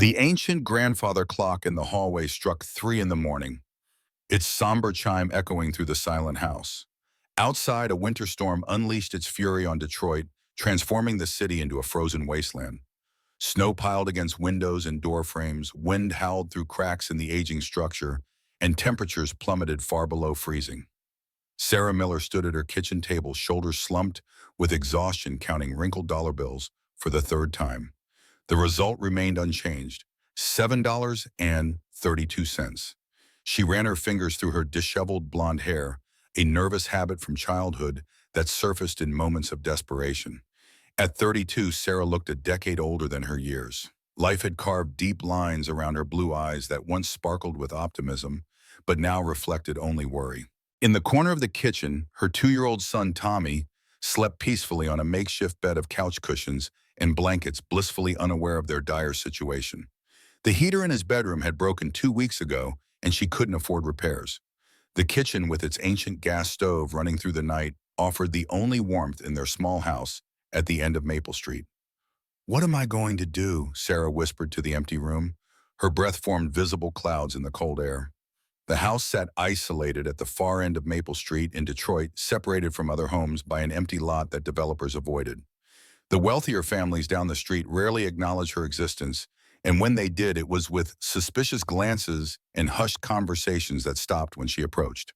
The ancient grandfather clock in the hallway struck 3 in the morning, its somber chime echoing through the silent house. Outside, a winter storm unleashed its fury on Detroit, transforming the city into a frozen wasteland. Snow piled against windows and door frames, wind howled through cracks in the aging structure, and temperatures plummeted far below freezing. Sarah Miller stood at her kitchen table, shoulders slumped with exhaustion, counting wrinkled dollar bills for the third time. The result remained unchanged, $7.32. She ran her fingers through her disheveled blonde hair, a nervous habit from childhood that surfaced in moments of desperation. At 32, Sarah looked a decade older than her years. Life had carved deep lines around her blue eyes that once sparkled with optimism, but now reflected only worry. In the corner of the kitchen, her 2-year-old son, Tommy, slept peacefully on a makeshift bed of couch cushions and blankets, blissfully unaware of their dire situation. The heater in his bedroom had broken 2 weeks ago, and she couldn't afford repairs. The kitchen, with its ancient gas stove running through the night, offered the only warmth in their small house at the end of Maple Street. "What am I going to do?" Sarah whispered to the empty room. Her breath formed visible clouds in the cold air. The house sat isolated at the far end of Maple Street in Detroit, separated from other homes by an empty lot that developers avoided. The wealthier families down the street rarely acknowledged her existence, and when they did, it was with suspicious glances and hushed conversations that stopped when she approached.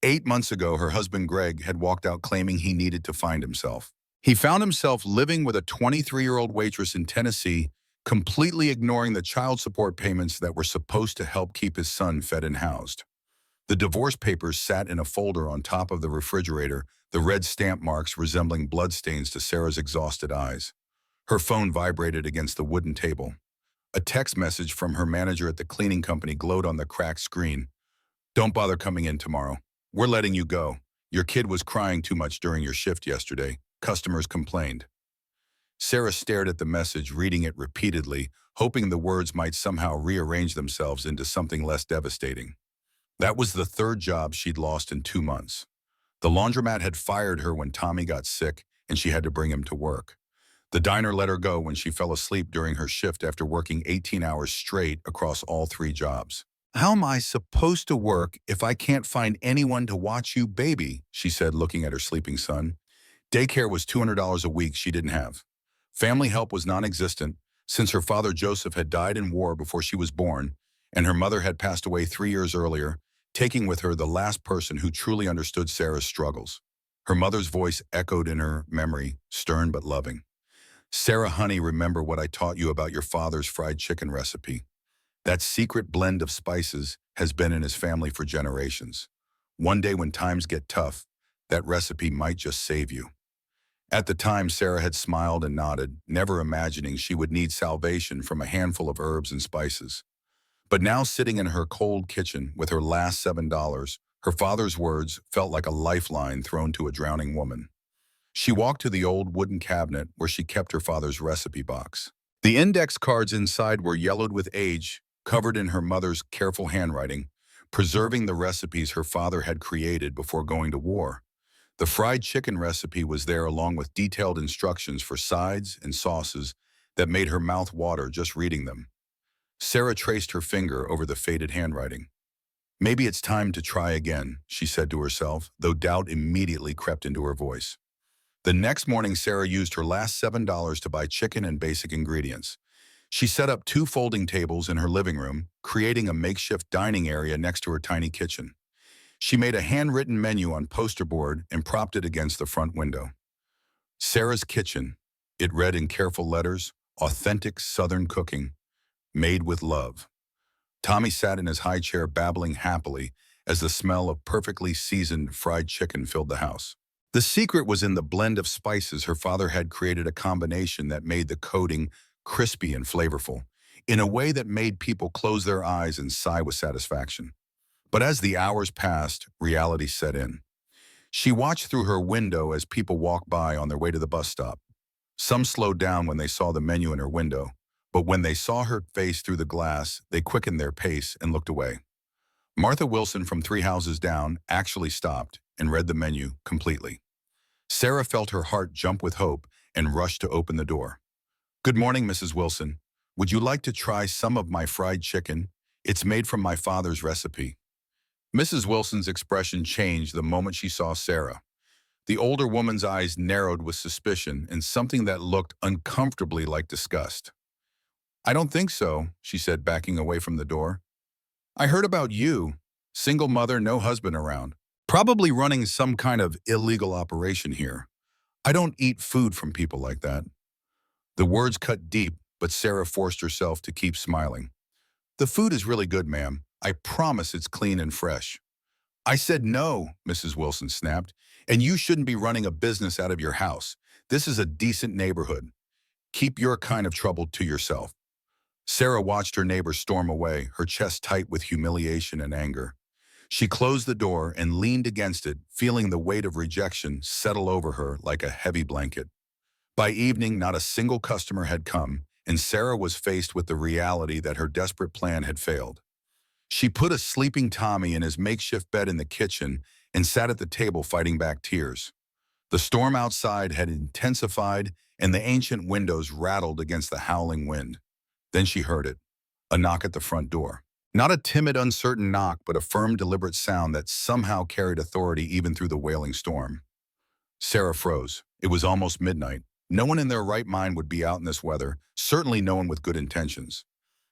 8 months ago, her husband Greg had walked out claiming he needed to find himself. He found himself living with a 23-year-old waitress in Tennessee, completely ignoring the child support payments that were supposed to help keep his son fed and housed. The divorce papers sat in a folder on top of the refrigerator, the red stamp marks resembling bloodstains to Sarah's exhausted eyes. Her phone vibrated against the wooden table. A text message from her manager at the cleaning company glowed on the cracked screen. "Don't bother coming in tomorrow. We're letting you go. Your kid was crying too much during your shift yesterday. Customers complained." Sarah stared at the message, reading it repeatedly, hoping the words might somehow rearrange themselves into something less devastating. That was the third job she'd lost in 2 months. The laundromat had fired her when Tommy got sick, and she had to bring him to work. The diner let her go when she fell asleep during her shift after working 18 hours straight across all 3 jobs. "How am I supposed to work if I can't find anyone to watch you, baby?" she said, looking at her sleeping son. Daycare was $200 a week she didn't have. Family help was non-existent, since her father Joseph had died in war before she was born, and her mother had passed away 3 years earlier, taking with her the last person who truly understood Sarah's struggles. Her mother's voice echoed in her memory, stern but loving. "Sarah, honey, remember what I taught you about your father's fried chicken recipe. That secret blend of spices has been in his family for generations. One day when times get tough, that recipe might just save you." At the time, Sarah had smiled and nodded, never imagining she would need salvation from a handful of herbs and spices. But now, sitting in her cold kitchen with her last $7, her father's words felt like a lifeline thrown to a drowning woman. She walked to the old wooden cabinet where she kept her father's recipe box. The index cards inside were yellowed with age, covered in her mother's careful handwriting, preserving the recipes her father had created before going to war. The fried chicken recipe was there, along with detailed instructions for sides and sauces that made her mouth water just reading them. Sarah traced her finger over the faded handwriting. "Maybe it's time to try again," she said to herself, though doubt immediately crept into her voice. The next morning, Sarah used her last $7 to buy chicken and basic ingredients. She set up 2 folding tables in her living room, creating a makeshift dining area next to her tiny kitchen. She made a handwritten menu on poster board and propped it against the front window. "Sarah's Kitchen," it read in careful letters, "authentic Southern cooking, made with love." Tommy sat in his high chair, babbling happily as the smell of perfectly seasoned fried chicken filled the house. The secret was in the blend of spices. Her father had created a combination that made the coating crispy and flavorful, in a way that made people close their eyes and sigh with satisfaction. But as the hours passed, reality set in. She watched through her window as people walked by on their way to the bus stop. Some slowed down when they saw the menu in her window, but when they saw her face through the glass, they quickened their pace and looked away. Martha Wilson from 3 houses down actually stopped and read the menu completely. Sarah felt her heart jump with hope and rushed to open the door. "Good morning, Mrs. Wilson. Would you like to try some of my fried chicken? It's made from my father's recipe. Mrs. Wilson's expression changed the moment she saw Sarah. The older woman's eyes narrowed with suspicion and something that looked uncomfortably like disgust. I don't think so, she said, backing away from the door. I heard about you. Single mother, no husband around. Probably running some kind of illegal operation here. I don't eat food from people like that. The words cut deep, but Sarah forced herself to keep smiling. The food is really good, ma'am. I promise it's clean and fresh. I said no, Mrs. Wilson snapped, and you shouldn't be running a business out of your house. This is a decent neighborhood. Keep your kind of trouble to yourself. Sarah watched her neighbor storm away, her chest tight with humiliation and anger. She closed the door and leaned against it, feeling the weight of rejection settle over her like a heavy blanket. By evening, not a single customer had come, and Sarah was faced with the reality that her desperate plan had failed. She put a sleeping Tommy in his makeshift bed in the kitchen and sat at the table fighting back tears. The storm outside had intensified, and the ancient windows rattled against the howling wind. Then she heard it, a knock at the front door. Not a timid, uncertain knock, but a firm, deliberate sound that somehow carried authority even through the wailing storm. Sarah froze. It was almost midnight. No one in their right mind would be out in this weather, certainly no one with good intentions.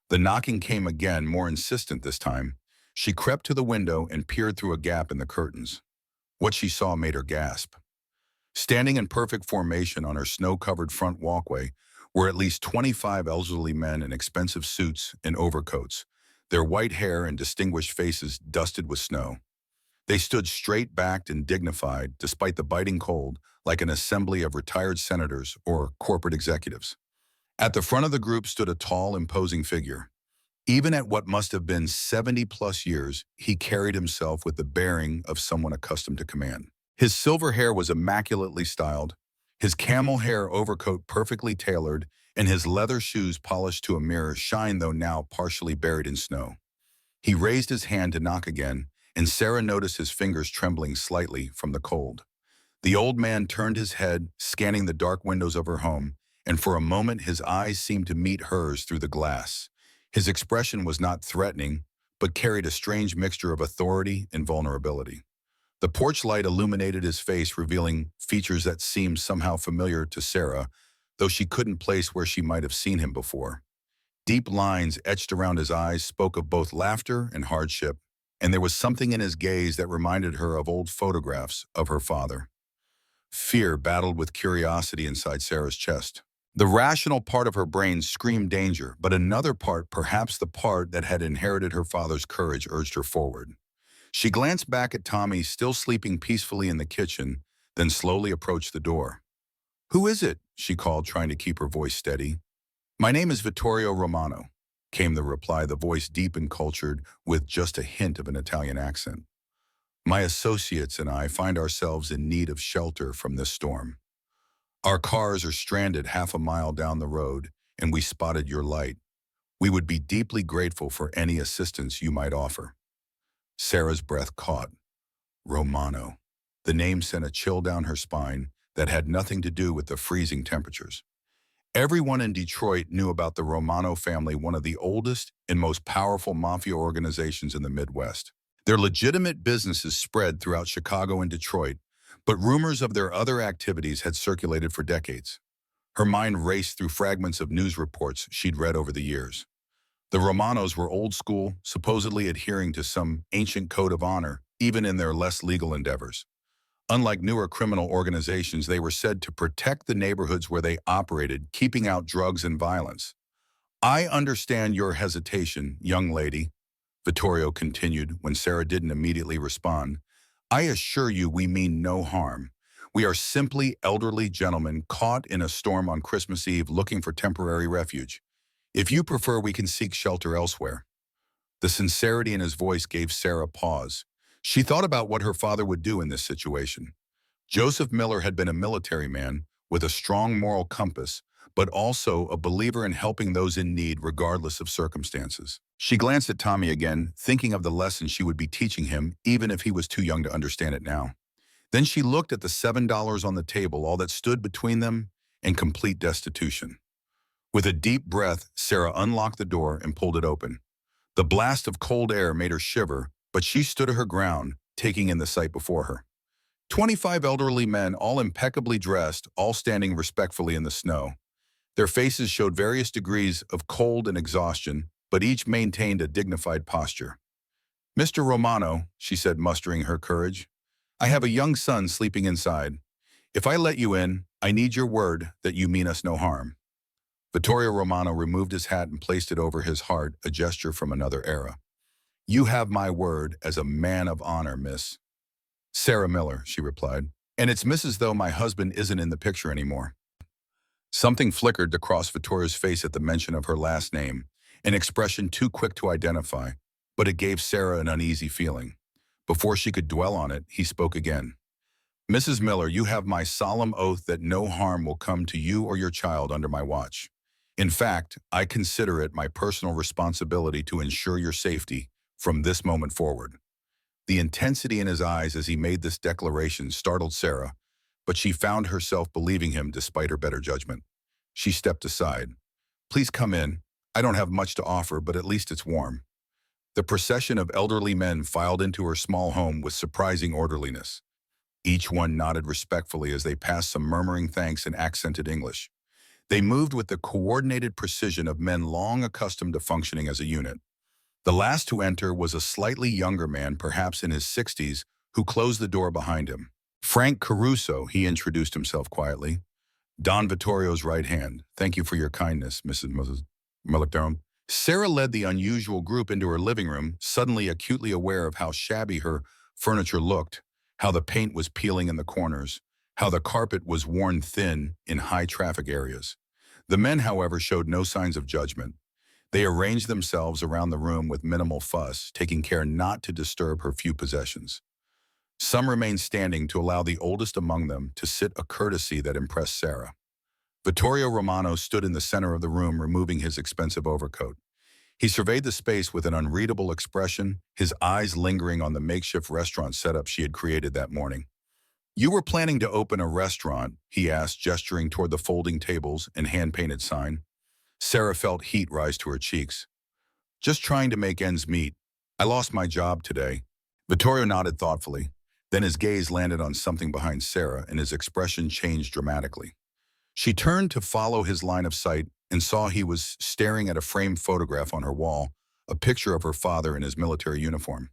The knocking came again, more insistent this time. She crept to the window and peered through a gap in the curtains. What she saw made her gasp. Standing in perfect formation on her snow-covered front walkway were at least 25 elderly men in expensive suits and overcoats, their white hair and distinguished faces dusted with snow. They stood straight-backed and dignified, despite the biting cold, like an assembly of retired senators or corporate executives. At the front of the group stood a tall, imposing figure. Even at what must have been 70-plus years, he carried himself with the bearing of someone accustomed to command. His silver hair was immaculately styled, his camel hair overcoat perfectly tailored, and his leather shoes polished to a mirror shine though now partially buried in snow. He raised his hand to knock again, and Sarah noticed his fingers trembling slightly from the cold. The old man turned his head, scanning the dark windows of her home, and for a moment his eyes seemed to meet hers through the glass. His expression was not threatening, but carried a strange mixture of authority and vulnerability. The porch light illuminated his face, revealing features that seemed somehow familiar to Sarah, though she couldn't place where she might have seen him before. Deep lines etched around his eyes spoke of both laughter and hardship, and there was something in his gaze that reminded her of old photographs of her father. Fear battled with curiosity inside Sarah's chest. The rational part of her brain screamed danger, but another part, perhaps the part that had inherited her father's courage, urged her forward. She glanced back at Tommy, still sleeping peacefully in the kitchen, then slowly approached the door. "Who is it?" she called, trying to keep her voice steady. "My name is Vittorio Romano," came the reply, the voice deep and cultured, with just a hint of an Italian accent. "My associates and I find ourselves in need of shelter from this storm. Our cars are stranded half a mile down the road, and we spotted your light. We would be deeply grateful for any assistance you might offer." Sarah's breath caught. Romano. The name sent a chill down her spine that had nothing to do with the freezing temperatures. Everyone in Detroit knew about the Romano family, one of the oldest and most powerful mafia organizations in the Midwest. Their legitimate businesses spread throughout Chicago and Detroit, but rumors of their other activities had circulated for decades. Her mind raced through fragments of news reports she'd read over the years. The Romanos were old school, supposedly adhering to some ancient code of honor, even in their less legal endeavors. Unlike newer criminal organizations, they were said to protect the neighborhoods where they operated, keeping out drugs and violence. "I understand your hesitation, young lady," Vittorio continued when Sarah didn't immediately respond. "I assure you we mean no harm. We are simply elderly gentlemen caught in a storm on Christmas Eve looking for temporary refuge. If you prefer, we can seek shelter elsewhere." The sincerity in his voice gave Sarah pause. She thought about what her father would do in this situation. Joseph Miller had been a military man with a strong moral compass, but also a believer in helping those in need regardless of circumstances. She glanced at Tommy again, thinking of the lesson she would be teaching him, even if he was too young to understand it now. Then she looked at the $7 on the table, all that stood between them and complete destitution. With a deep breath, Sarah unlocked the door and pulled it open. The blast of cold air made her shiver, but she stood her ground, taking in the sight before her. 25 elderly men, all impeccably dressed, all standing respectfully in the snow. Their faces showed various degrees of cold and exhaustion, but each maintained a dignified posture. "Mr. Romano," she said, mustering her courage, "I have a young son sleeping inside. If I let you in, I need your word that you mean us no harm." Vittorio Romano removed his hat and placed it over his heart, a gesture from another era. "You have my word as a man of honor, Miss Sarah Miller," she replied. "And it's Mrs. though my husband isn't in the picture anymore." Something flickered across Vittoria's face at the mention of her last name, an expression too quick to identify, but it gave Sarah an uneasy feeling. Before she could dwell on it, he spoke again. "Mrs. Miller, you have my solemn oath that no harm will come to you or your child under my watch. In fact, I consider it my personal responsibility to ensure your safety from this moment forward." The intensity in his eyes as he made this declaration startled Sarah, but she found herself believing him despite her better judgment. She stepped aside. "Please come in. I don't have much to offer, but at least it's warm." The procession of elderly men filed into her small home with surprising orderliness. Each one nodded respectfully as they passed some murmuring thanks in accented English. They moved with the coordinated precision of men long accustomed to functioning as a unit. The last to enter was a slightly younger man, perhaps in his 60s, who closed the door behind him. "Frank Caruso," he introduced himself quietly. "Don Vittorio's right hand. Thank you for your kindness, Mrs. Miller." Sarah led the unusual group into her living room, suddenly acutely aware of how shabby her furniture looked, how the paint was peeling in the corners, how the carpet was worn thin in high-traffic areas. The men, however, showed no signs of judgment. They arranged themselves around the room with minimal fuss, taking care not to disturb her few possessions. Some remained standing to allow the oldest among them to sit, a courtesy that impressed Sarah. Vittorio Romano stood in the center of the room, removing his expensive overcoat. He surveyed the space with an unreadable expression, his eyes lingering on the makeshift restaurant setup she had created that morning. "You were planning to open a restaurant?" he asked, gesturing toward the folding tables and hand-painted sign. Sarah felt heat rise to her cheeks. "Just trying to make ends meet. I lost my job today." Vittorio nodded thoughtfully. Then his gaze landed on something behind Sarah, and his expression changed dramatically. She turned to follow his line of sight and saw he was staring at a framed photograph on her wall, a picture of her father in his military uniform.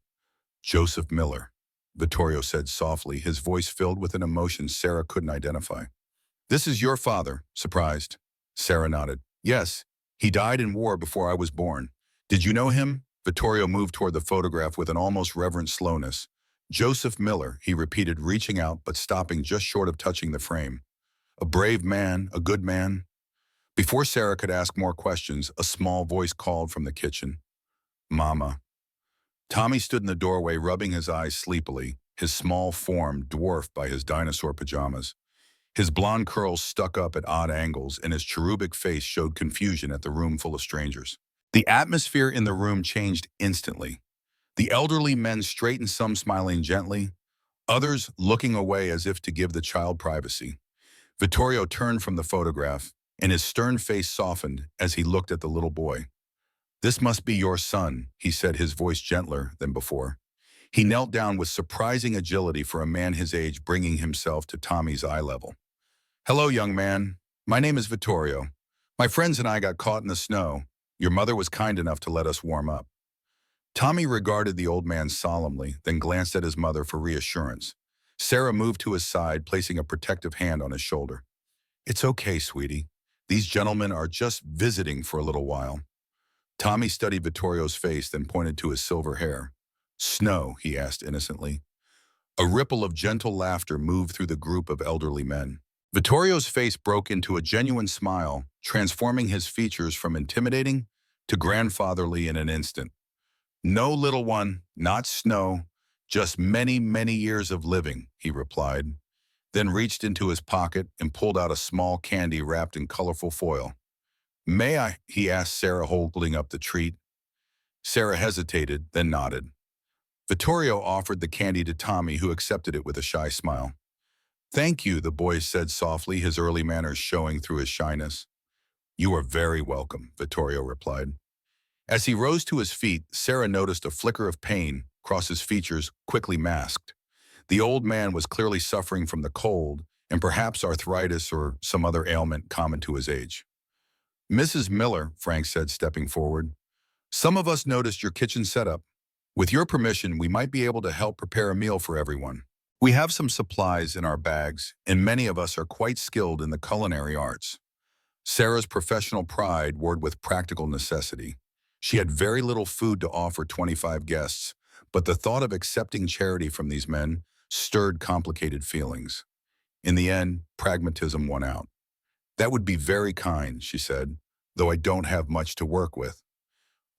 "Joseph Miller," Vittorio said softly, his voice filled with an emotion Sarah couldn't identify. "This is your father?" Surprised. Sarah nodded. "Yes, he died in war before I was born. Did you know him?" Vittorio moved toward the photograph with an almost reverent slowness. "Joseph Miller," he repeated, reaching out but stopping just short of touching the frame. "A brave man, a good man." Before Sarah could ask more questions, a small voice called from the kitchen. "Mama." Tommy stood in the doorway, rubbing his eyes sleepily, his small form dwarfed by his dinosaur pajamas. His blonde curls stuck up at odd angles, and his cherubic face showed confusion at the room full of strangers. The atmosphere in the room changed instantly. The elderly men straightened, some smiling gently, others looking away as if to give the child privacy. Vittorio turned from the photograph, and his stern face softened as he looked at the little boy. "This must be your son," he said, his voice gentler than before. He knelt down with surprising agility for a man his age, bringing himself to Tommy's eye level. "Hello, young man. My name is Vittorio. My friends and I got caught in the snow. Your mother was kind enough to let us warm up." Tommy regarded the old man solemnly, then glanced at his mother for reassurance. Sarah moved to his side, placing a protective hand on his shoulder. "It's okay, sweetie. These gentlemen are just visiting for a little while." Tommy studied Vittorio's face, then pointed to his silver hair. "Snow?" he asked innocently. A ripple of gentle laughter moved through the group of elderly men. Vittorio's face broke into a genuine smile, transforming his features from intimidating to grandfatherly in an instant. "No, little one, not snow, just many, many years of living," he replied, then reached into his pocket and pulled out a small candy wrapped in colorful foil. "May I?" he asked Sarah, holding up the treat. Sarah hesitated, then nodded. Vittorio offered the candy to Tommy, who accepted it with a shy smile. "Thank you," the boy said softly, his early manners showing through his shyness. You are very welcome, Vittorio replied. As he rose to his feet, Sarah noticed a flicker of pain cross his features, quickly masked. The old man was clearly suffering from the cold and perhaps arthritis or some other ailment common to his age. Mrs. Miller, Frank said, stepping forward, some of us noticed your kitchen setup. With your permission, we might be able to help prepare a meal for everyone. We have some supplies in our bags, and many of us are quite skilled in the culinary arts. Sarah's professional pride warred with practical necessity. She had very little food to offer 25 guests, but the thought of accepting charity from these men stirred complicated feelings. In the end, pragmatism won out. That would be very kind, she said, though I don't have much to work with.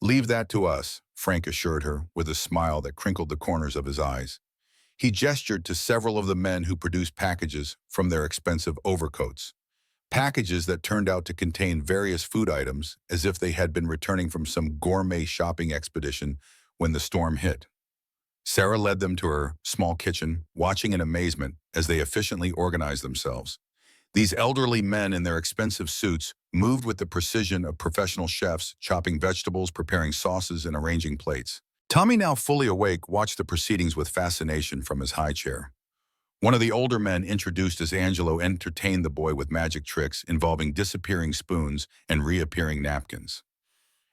Leave that to us, Frank assured her with a smile that crinkled the corners of his eyes. He gestured to several of the men who produced packages from their expensive overcoats. Packages that turned out to contain various food items as if they had been returning from some gourmet shopping expedition when the storm hit. Sarah led them to her small kitchen, watching in amazement as they efficiently organized themselves. These elderly men in their expensive suits moved with the precision of professional chefs, chopping vegetables, preparing sauces, and arranging plates. Tommy, now fully awake, watched the proceedings with fascination from his high chair. One of the older men, introduced as Angelo, entertained the boy with magic tricks involving disappearing spoons and reappearing napkins.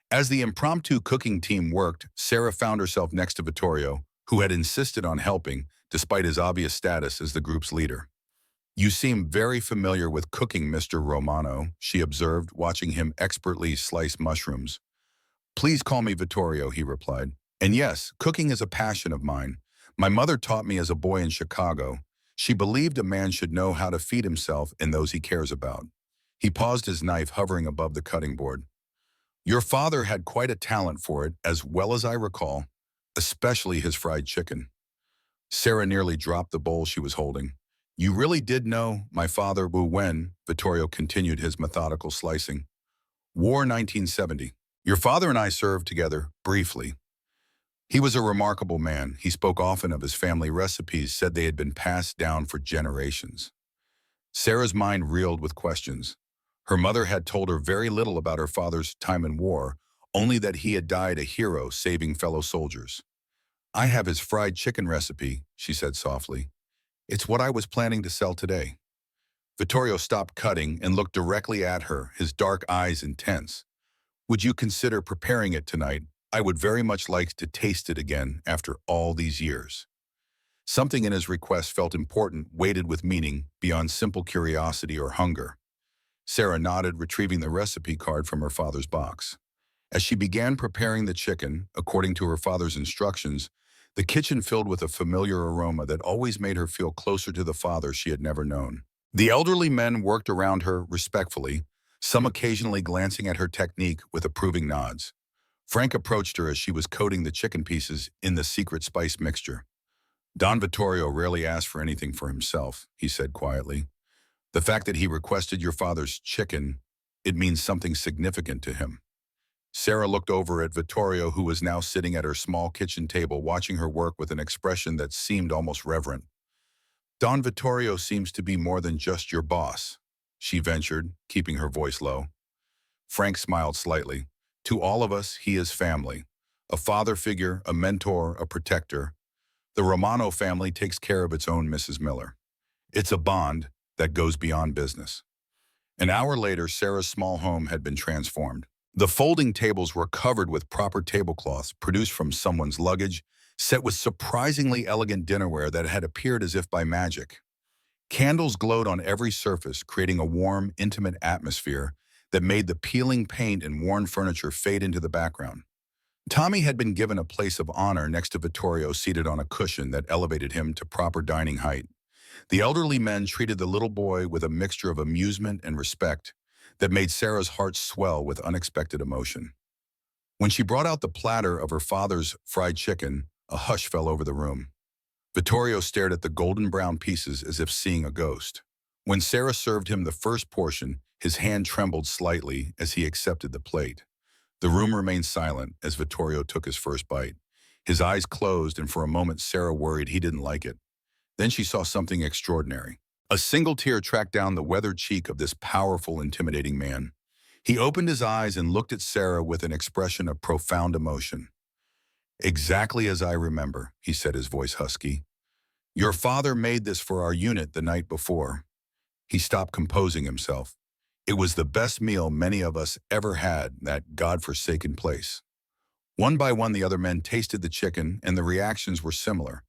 As the impromptu cooking team worked, Sarah found herself next to Vittorio, who had insisted on helping, despite his obvious status as the group's leader. You seem very familiar with cooking, Mr. Romano, she observed, watching him expertly slice mushrooms. Please call me Vittorio, he replied. And yes, cooking is a passion of mine. My mother taught me as a boy in Chicago. She believed a man should know how to feed himself and those he cares about. He paused, his knife hovering above the cutting board. Your father had quite a talent for it, as well as I recall, especially his fried chicken. Sarah nearly dropped the bowl she was holding. You really did know my father when, Vittorio continued his methodical slicing. War 1970. Your father and I served together, briefly. He was a remarkable man. He spoke often of his family recipes, said they had been passed down for generations. Sarah's mind reeled with questions. Her mother had told her very little about her father's time in war, only that he had died a hero saving fellow soldiers. I have his fried chicken recipe, she said softly. It's what I was planning to sell today. Vittorio stopped cutting and looked directly at her, his dark eyes intense. Would you consider preparing it tonight? I would very much like to taste it again after all these years. Something in his request felt important, weighted with meaning, beyond simple curiosity or hunger. Sarah nodded, retrieving the recipe card from her father's box. As she began preparing the chicken, according to her father's instructions, the kitchen filled with a familiar aroma that always made her feel closer to the father she had never known. The elderly men worked around her respectfully, some occasionally glancing at her technique with approving nods. Frank approached her as she was coating the chicken pieces in the secret spice mixture. Don Vittorio rarely asked for anything for himself, he said quietly. The fact that he requested your father's chicken, it means something significant to him. Sarah looked over at Vittorio, who was now sitting at her small kitchen table, watching her work with an expression that seemed almost reverent. Don Vittorio seems to be more than just your boss, she ventured, keeping her voice low. Frank smiled slightly. To all of us, he is family. A father figure, a mentor, a protector. The Romano family takes care of its own Mrs. Miller. It's a bond that goes beyond business. An hour later, Sarah's small home had been transformed. The folding tables were covered with proper tablecloths produced from someone's luggage, set with surprisingly elegant dinnerware that had appeared as if by magic. Candles glowed on every surface, creating a warm, intimate atmosphere that made the peeling paint and worn furniture fade into the background. Tommy had been given a place of honor next to Vittorio, seated on a cushion that elevated him to proper dining height. The elderly men treated the little boy with a mixture of amusement and respect that made Sarah's heart swell with unexpected emotion. When she brought out the platter of her father's fried chicken, a hush fell over the room. Vittorio stared at the golden brown pieces as if seeing a ghost. When Sarah served him the first portion, his hand trembled slightly as he accepted the plate. The room remained silent as Vittorio took his first bite. His eyes closed, and for a moment Sarah worried he didn't like it. Then she saw something extraordinary. A single tear tracked down the weathered cheek of this powerful, intimidating man. He opened his eyes and looked at Sarah with an expression of profound emotion. "Exactly as I remember," he said, his voice husky. "Your father made this for our unit the night before." He stopped composing himself. It was the best meal many of us ever had in that godforsaken place. One by one, the other men tasted the chicken, and the reactions were similar.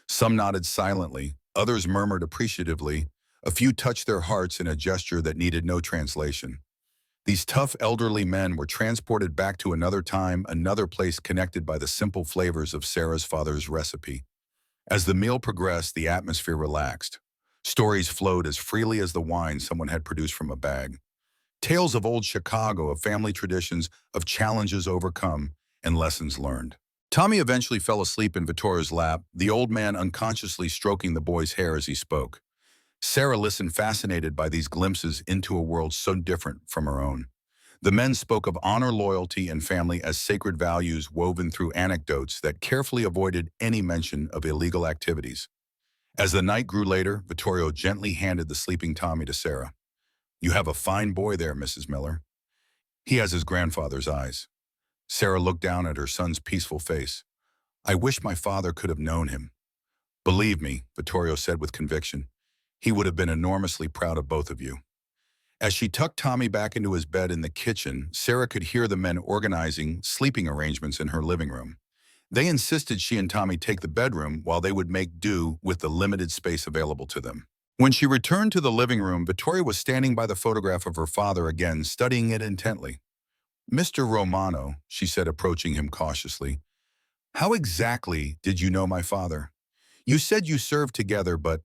Some nodded silently, others murmured appreciatively, a few touched their hearts in a gesture that needed no translation. These tough elderly men were transported back to another time, another place connected by the simple flavors of Sarah's father's recipe. As the meal progressed, the atmosphere relaxed. Stories flowed as freely as the wine someone had produced from a bag. Tales of old Chicago, of family traditions, of challenges overcome, and lessons learned. Tommy eventually fell asleep in Vittorio's lap, the old man unconsciously stroking the boy's hair as he spoke. Sarah listened, fascinated by these glimpses into a world so different from her own. The men spoke of honor, loyalty, and family as sacred values woven through anecdotes that carefully avoided any mention of illegal activities. As the night grew later, Vittorio gently handed the sleeping Tommy to Sarah. "You have a fine boy there, Mrs. Miller. He has his grandfather's eyes." Sarah looked down at her son's peaceful face. "I wish my father could have known him." "Believe me," Vittorio said with conviction, "he would have been enormously proud of both of you." As she tucked Tommy back into his bed in the kitchen, Sarah could hear the men organizing sleeping arrangements in her living room. They insisted she and Tommy take the bedroom while they would make do with the limited space available to them. When she returned to the living room, Vittoria was standing by the photograph of her father again, studying it intently. "Mr. Romano," she said, approaching him cautiously, "how exactly did you know my father? You said you served together, but—"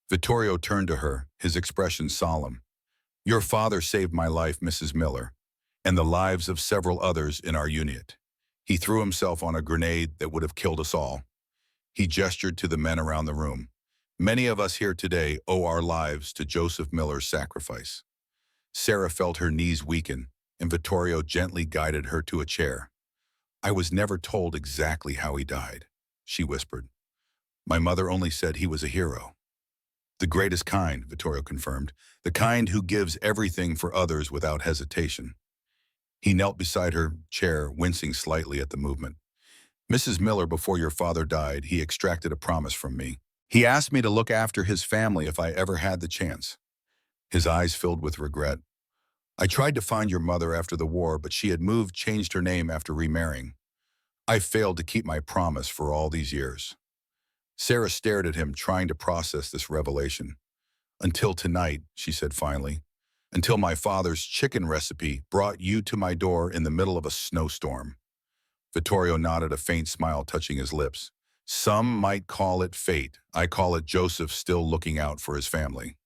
Vittorio turned to her, his expression solemn. "Your father saved my life, Mrs. Miller, and the lives of several others in our unit. He threw himself on a grenade that would have killed us all." He gestured to the men around the room. "Many of us here today owe our lives to Joseph Miller's sacrifice." Sarah felt her knees weaken, and Vittorio gently guided her to a chair. "I was never told exactly how he died," she whispered. "My mother only said he was a hero." "The greatest kind," Vittorio confirmed, "the kind who gives everything for others without hesitation." He knelt beside her chair, wincing slightly at the movement. "Mrs. Miller, before your father died, he extracted a promise from me. He asked me to look after his family if I ever had the chance." His eyes filled with regret. "I tried to find your mother after the war, but she had moved, changed her name after remarrying. I failed to keep my promise for all these years." Sarah stared at him, trying to process this revelation. "Until tonight," she said finally. "Until my father's chicken recipe brought you to my door in the middle of a snowstorm." Vittorio nodded, a faint smile touching his lips. "Some might call it fate. I call it Joseph still looking out for his family."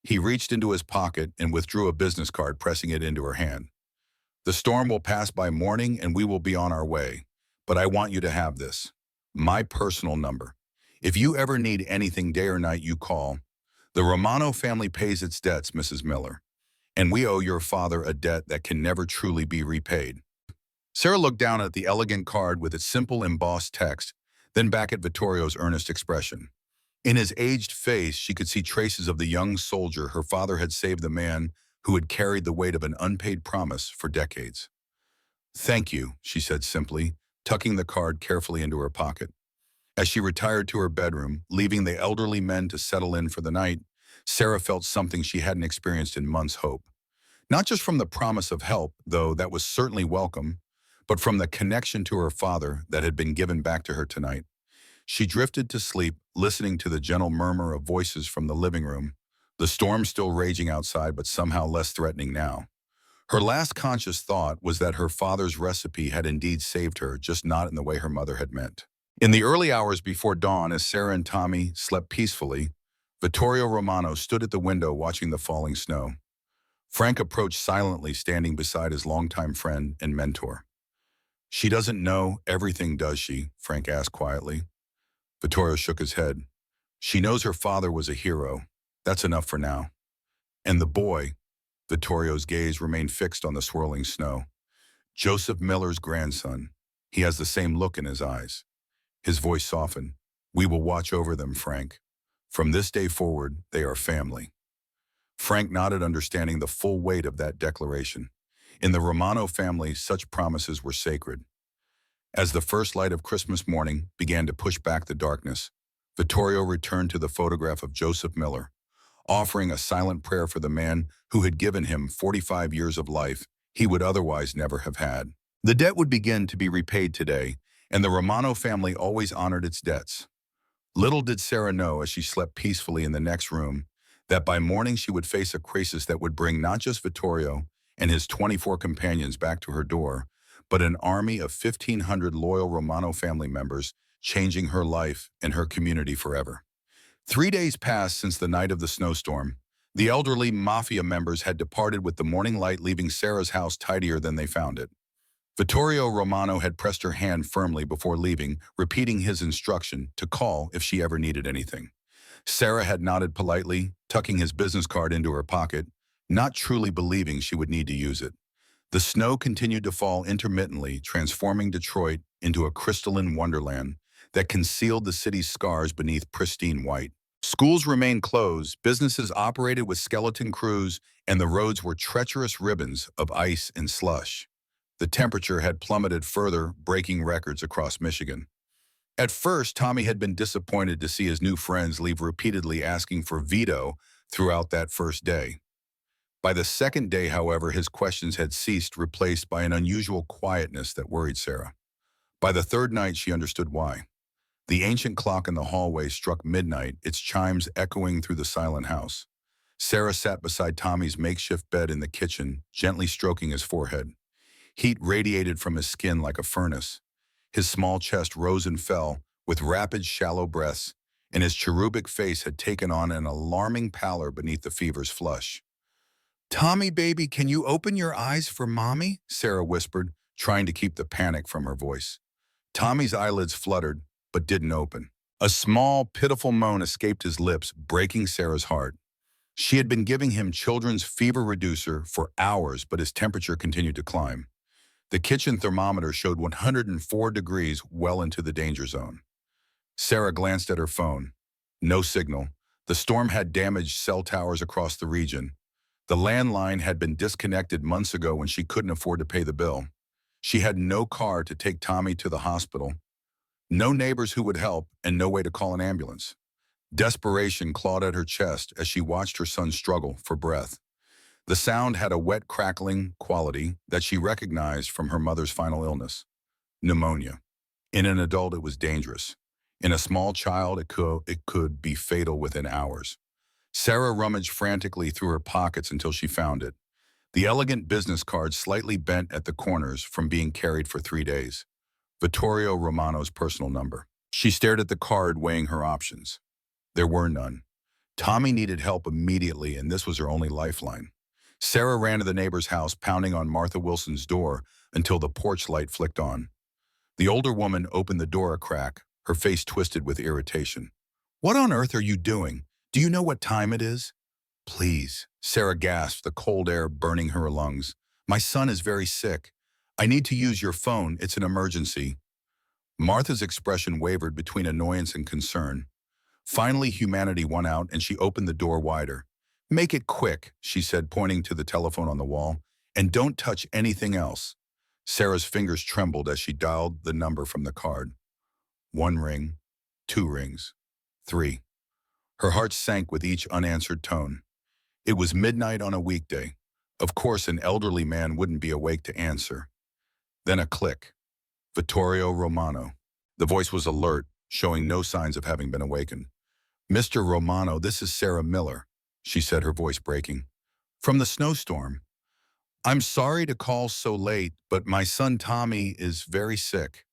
He reached into his pocket and withdrew a business card, pressing it into her hand. "The storm will pass by morning and we will be on our way. But I want you to have this. My personal number. If you ever need anything day or night, you call. The Romano family pays its debts, Mrs. Miller. And we owe your father a debt that can never truly be repaid." Sarah looked down at the elegant card with its simple embossed text, then back at Vittorio's earnest expression. In his aged face, she could see traces of the young soldier her father had saved, the man who had carried the weight of an unpaid promise for decades. "Thank you," she said simply, tucking the card carefully into her pocket. As she retired to her bedroom, leaving the elderly men to settle in for the night, Sarah felt something she hadn't experienced in months: hope. Not just from the promise of help, though that was certainly welcome, but from the connection to her father that had been given back to her tonight. She drifted to sleep, listening to the gentle murmur of voices from the living room, the storm still raging outside but somehow less threatening now. Her last conscious thought was that her father's recipe had indeed saved her, just not in the way her mother had meant. In the early hours before dawn, as Sarah and Tommy slept peacefully, Vittorio Romano stood at the window watching the falling snow. Frank approached silently, standing beside his longtime friend and mentor. "She doesn't know everything, does she?" Frank asked quietly. Vittorio shook his head. "She knows her father was a hero. That's enough for now." "And the boy?" Vittorio's gaze remained fixed on the swirling snow. "Joseph Miller's grandson. He has the same look in his eyes." His voice softened. "We will watch over them, Frank. From this day forward, they are family." Frank nodded, understanding the full weight of that declaration. In the Romano family, such promises were sacred. As the first light of Christmas morning began to push back the darkness, Vittorio returned to the photograph of Joseph Miller, offering a silent prayer for the man who had given him 45 years of life he would otherwise never have had. The debt would begin to be repaid today, and the Romano family always honored its debts. Little did Sarah know, as she slept peacefully in the next room, that by morning she would face a crisis that would bring not just Vittorio and his 24 companions back to her door, but an army of 1,500 loyal Romano family members, changing her life and her community forever. 3 days passed since the night of the snowstorm. The elderly Mafia members had departed with the morning light, leaving Sarah's house tidier than they found it. Vittorio Romano had pressed her hand firmly before leaving, repeating his instruction to call if she ever needed anything. Sarah had nodded politely, tucking his business card into her pocket, not truly believing she would need to use it. The snow continued to fall intermittently, transforming Detroit into a crystalline wonderland that concealed the city's scars beneath pristine white. Schools remained closed, businesses operated with skeleton crews, and the roads were treacherous ribbons of ice and slush. The temperature had plummeted further, breaking records across Michigan. At first, Tommy had been disappointed to see his new friends leave, repeatedly asking for Vito throughout that first day. By the second day, however, his questions had ceased, replaced by an unusual quietness that worried Sarah. By the third night, she understood why. The ancient clock in the hallway struck midnight, its chimes echoing through the silent house. Sarah sat beside Tommy's makeshift bed in the kitchen, gently stroking his forehead. Heat radiated from his skin like a furnace. His small chest rose and fell with rapid, shallow breaths, and his cherubic face had taken on an alarming pallor beneath the fever's flush. "Tommy, baby, can you open your eyes for Mommy?" Sarah whispered, trying to keep the panic from her voice. Tommy's eyelids fluttered, but didn't open. A small, pitiful moan escaped his lips, breaking Sarah's heart. She had been giving him children's fever reducer for hours, but his temperature continued to climb. The kitchen thermometer showed 104 degrees, well into the danger zone. Sarah glanced at her phone. No signal. The storm had damaged cell towers across the region. The landline had been disconnected months ago when she couldn't afford to pay the bill. She had no car to take Tommy to the hospital, no neighbors who would help, and no way to call an ambulance. Desperation clawed at her chest as she watched her son struggle for breath. The sound had a wet, crackling quality that she recognized from her mother's final illness: pneumonia. In an adult, it was dangerous. In a small child, it could be fatal within hours. Sarah rummaged frantically through her pockets until she found it. The elegant business card, slightly bent at the corners from being carried for 3 days. Vittorio Romano's personal number. She stared at the card, weighing her options. There were none. Tommy needed help immediately, and this was her only lifeline. Sarah ran to the neighbor's house, pounding on Martha Wilson's door until the porch light flicked on. The older woman opened the door a crack, her face twisted with irritation. "What on earth are you doing? Do you know what time it is?" "Please," Sarah gasped, the cold air burning her lungs. "My son is very sick. I need to use your phone. It's an emergency." Martha's expression wavered between annoyance and concern. Finally, humanity won out, and she opened the door wider. "Make it quick," she said, pointing to the telephone on the wall, "and don't touch anything else." Sarah's fingers trembled as she dialed the number from the card. 1 ring, 2 rings, 3. Her heart sank with each unanswered tone. It was midnight on a weekday. Of course, an elderly man wouldn't be awake to answer. Then a click. Vittorio Romano. The voice was alert, showing no signs of having been awakened. "Mr. Romano, this is Sarah Miller," she said, her voice breaking. "From the snowstorm. I'm sorry to call so late, but my son Tommy is very sick.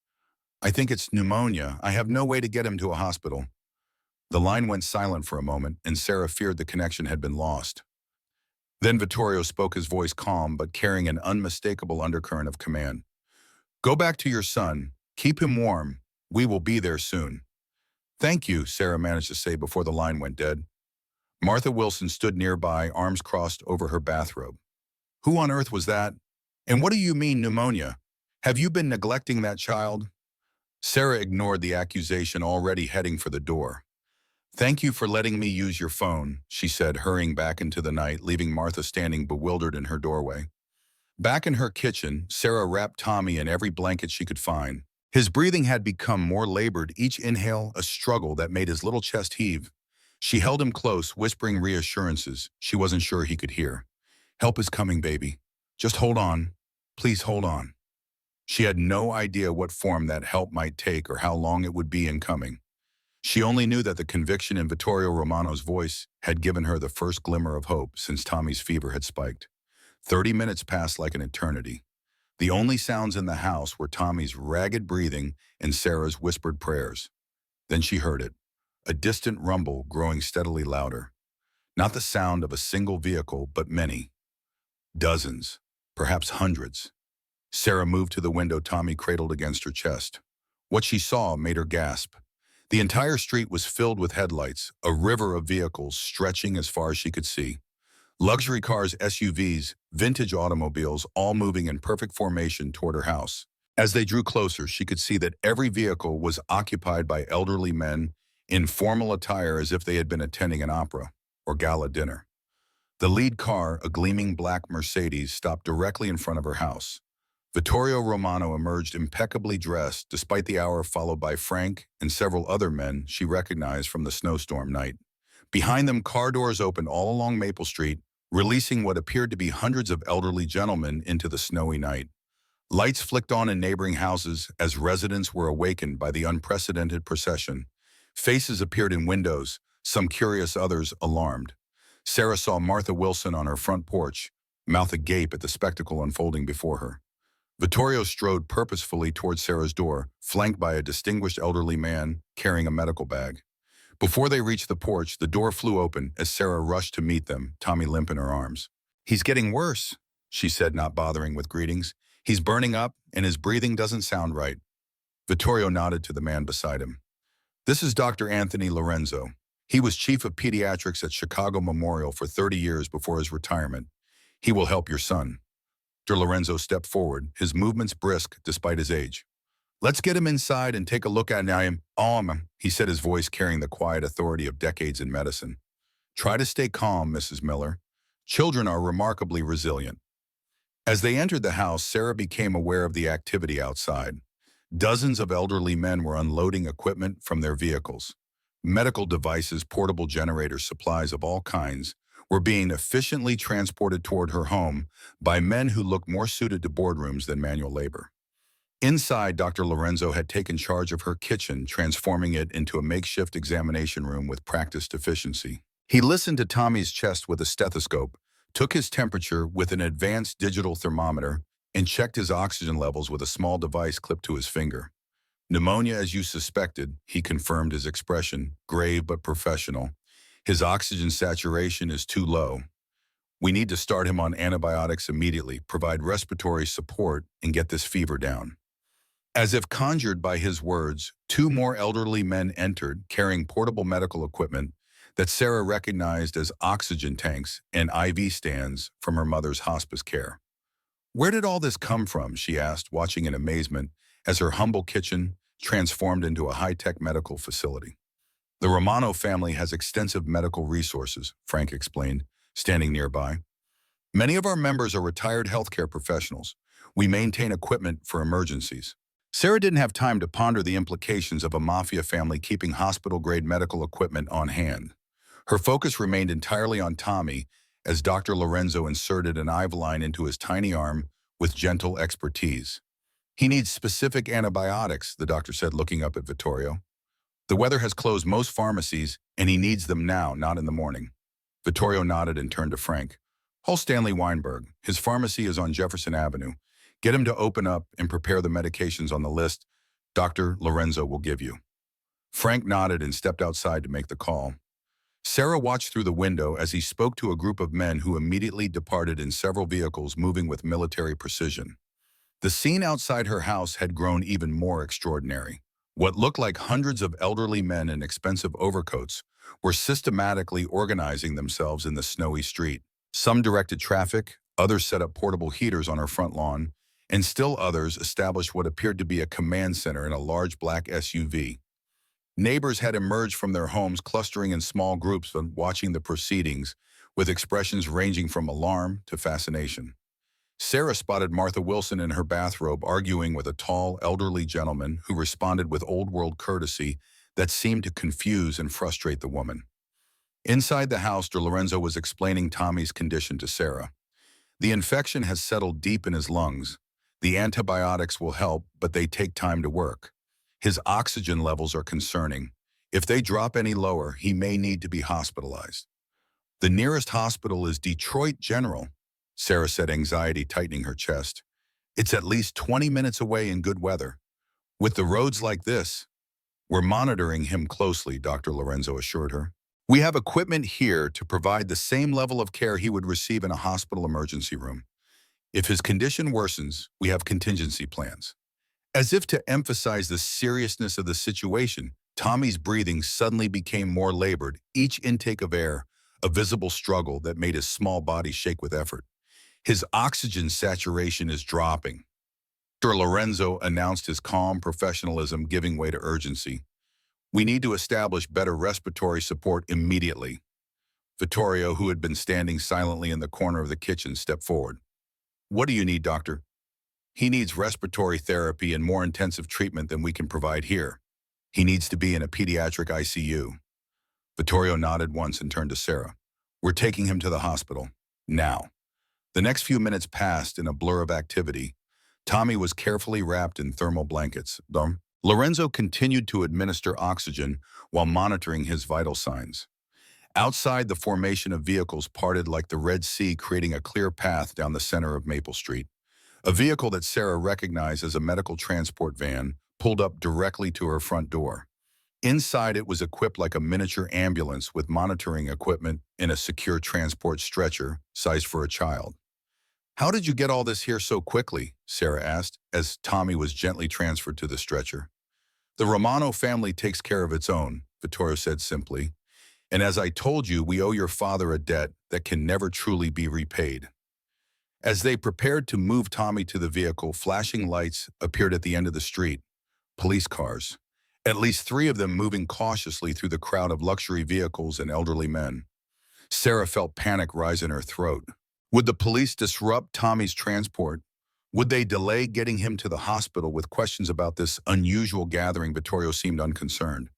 I think it's pneumonia. I have no way to get him to a hospital." The line went silent for a moment, and Sarah feared the connection had been lost. Then Vittorio spoke, his voice calm but carrying an unmistakable undercurrent of command. "Go back to your son. Keep him warm. We will be there soon." "Thank you," Sarah managed to say before the line went dead. Martha Wilson stood nearby, arms crossed over her bathrobe. "Who on earth was that? And what do you mean, pneumonia? Have you been neglecting that child?" Sarah ignored the accusation, already heading for the door. Thank you for letting me use your phone, she said, hurrying back into the night, leaving Martha standing bewildered in her doorway. Back in her kitchen, Sarah wrapped Tommy in every blanket she could find. His breathing had become more labored, each inhale a struggle that made his little chest heave. She held him close, whispering reassurances she wasn't sure he could hear. Help is coming, baby. Just hold on. Please hold on. She had no idea what form that help might take or how long it would be in coming. She only knew that the conviction in Vittorio Romano's voice had given her the first glimmer of hope since Tommy's fever had spiked. 30 minutes passed like an eternity. The only sounds in the house were Tommy's ragged breathing and Sarah's whispered prayers. Then she heard it, a distant rumble growing steadily louder. Not the sound of a single vehicle, but many. Dozens, perhaps hundreds. Sarah moved to the window Tommy cradled against her chest. What she saw made her gasp. The entire street was filled with headlights, a river of vehicles stretching as far as she could see. Luxury cars, SUVs, vintage automobiles, all moving in perfect formation toward her house. As they drew closer, she could see that every vehicle was occupied by elderly men in formal attire as if they had been attending an opera or gala dinner. The lead car, a gleaming black Mercedes, stopped directly in front of her house. Vittorio Romano emerged impeccably dressed, despite the hour, followed by Frank and several other men she recognized from the snowstorm night. Behind them, car doors opened all along Maple Street, releasing what appeared to be hundreds of elderly gentlemen into the snowy night. Lights flicked on in neighboring houses as residents were awakened by the unprecedented procession. Faces appeared in windows, some curious, others alarmed. Sarah saw Martha Wilson on her front porch, mouth agape at the spectacle unfolding before her. Vittorio strode purposefully towards Sarah's door, flanked by a distinguished elderly man carrying a medical bag. Before they reached the porch, the door flew open as Sarah rushed to meet them, Tommy limp in her arms. "He's getting worse," she said, not bothering with greetings. "He's burning up, and his breathing doesn't sound right." Vittorio nodded to the man beside him. "This is Dr. Anthony Lorenzo. He was chief of pediatrics at Chicago Memorial for 30 years before his retirement. He will help your son." Dr. Lorenzo stepped forward, his movements brisk despite his age. "Let's get him inside and take a look at him," he said, his voice carrying the quiet authority of decades in medicine. "Try to stay calm, Mrs. Miller. Children are remarkably resilient." As they entered the house, Sarah became aware of the activity outside. Dozens of elderly men were unloading equipment from their vehicles. Medical devices, portable generators, supplies of all kinds were being efficiently transported toward her home by men who looked more suited to boardrooms than manual labor. Inside, Dr. Lorenzo had taken charge of her kitchen, transforming it into a makeshift examination room with practiced efficiency. He listened to Tommy's chest with a stethoscope, took his temperature with an advanced digital thermometer, and checked his oxygen levels with a small device clipped to his finger. "Pneumonia, as you suspected," he confirmed, his expression grave but professional. "His oxygen saturation is too low. We need to start him on antibiotics immediately, provide respiratory support, and get this fever down." As if conjured by his words, two more elderly men entered, carrying portable medical equipment that Sarah recognized as oxygen tanks and IV stands from her mother's hospice care. "Where did all this come from?" she asked, watching in amazement as her humble kitchen transformed into a high-tech medical facility. "The Romano family has extensive medical resources," Frank explained, standing nearby. "Many of our members are retired healthcare professionals. We maintain equipment for emergencies." Sarah didn't have time to ponder the implications of a Mafia family keeping hospital-grade medical equipment on hand. Her focus remained entirely on Tommy as Dr. Lorenzo inserted an IV line into his tiny arm with gentle expertise. "He needs specific antibiotics," the doctor said, looking up at Vittorio. "The weather has closed most pharmacies, and he needs them now, not in the morning." Vittorio nodded and turned to Frank. "Call Stanley Weinberg. His pharmacy is on Jefferson Avenue. Get him to open up and prepare the medications on the list Dr. Lorenzo will give you." Frank nodded and stepped outside to make the call. Sarah watched through the window as he spoke to a group of men who immediately departed in several vehicles moving with military precision. The scene outside her house had grown even more extraordinary. What looked like hundreds of elderly men in expensive overcoats were systematically organizing themselves in the snowy street. Some directed traffic, others set up portable heaters on her front lawn, and still others established what appeared to be a command center in a large black SUV. Neighbors had emerged from their homes, clustering in small groups and watching the proceedings, with expressions ranging from alarm to fascination. Sarah spotted Martha Wilson in her bathrobe arguing with a tall, elderly gentleman who responded with old-world courtesy that seemed to confuse and frustrate the woman. Inside the house, De Lorenzo was explaining Tommy's condition to Sarah. The infection has settled deep in his lungs. The antibiotics will help, but they take time to work. His oxygen levels are concerning. If they drop any lower, he may need to be hospitalized. The nearest hospital is Detroit General, Sarah said, anxiety tightening her chest. It's at least 20 minutes away in good weather. With the roads like this, we're monitoring him closely, Dr. Lorenzo assured her. We have equipment here to provide the same level of care he would receive in a hospital emergency room. If his condition worsens, we have contingency plans. As if to emphasize the seriousness of the situation, Tommy's breathing suddenly became more labored, each intake of air a visible struggle that made his small body shake with effort. His oxygen saturation is dropping. Dr. Lorenzo announced, his calm professionalism giving way to urgency. We need to establish better respiratory support immediately. Vittorio, who had been standing silently in the corner of the kitchen, stepped forward. What do you need, doctor? He needs respiratory therapy and more intensive treatment than we can provide here. He needs to be in a pediatric ICU. Vittorio nodded once and turned to Sarah. We're taking him to the hospital. Now. The next few minutes passed in a blur of activity. Tommy was carefully wrapped in thermal blankets. Lorenzo continued to administer oxygen while monitoring his vital signs. Outside, the formation of vehicles parted like the Red Sea, creating a clear path down the center of Maple Street. A vehicle that Sarah recognized as a medical transport van pulled up directly to her front door. Inside, it was equipped like a miniature ambulance with monitoring equipment and a secure transport stretcher sized for a child. How did you get all this here so quickly? Sarah asked, as Tommy was gently transferred to the stretcher. The Romano family takes care of its own, Vittorio said simply. And as I told you, we owe your father a debt that can never truly be repaid. As they prepared to move Tommy to the vehicle, flashing lights appeared at the end of the street. Police cars. At least 3 of them moving cautiously through the crowd of luxury vehicles and elderly men. Sarah felt panic rise in her throat. Would the police disrupt Tommy's transport? Would they delay getting him to the hospital? With questions about this unusual gathering, Vittorio seemed unconcerned.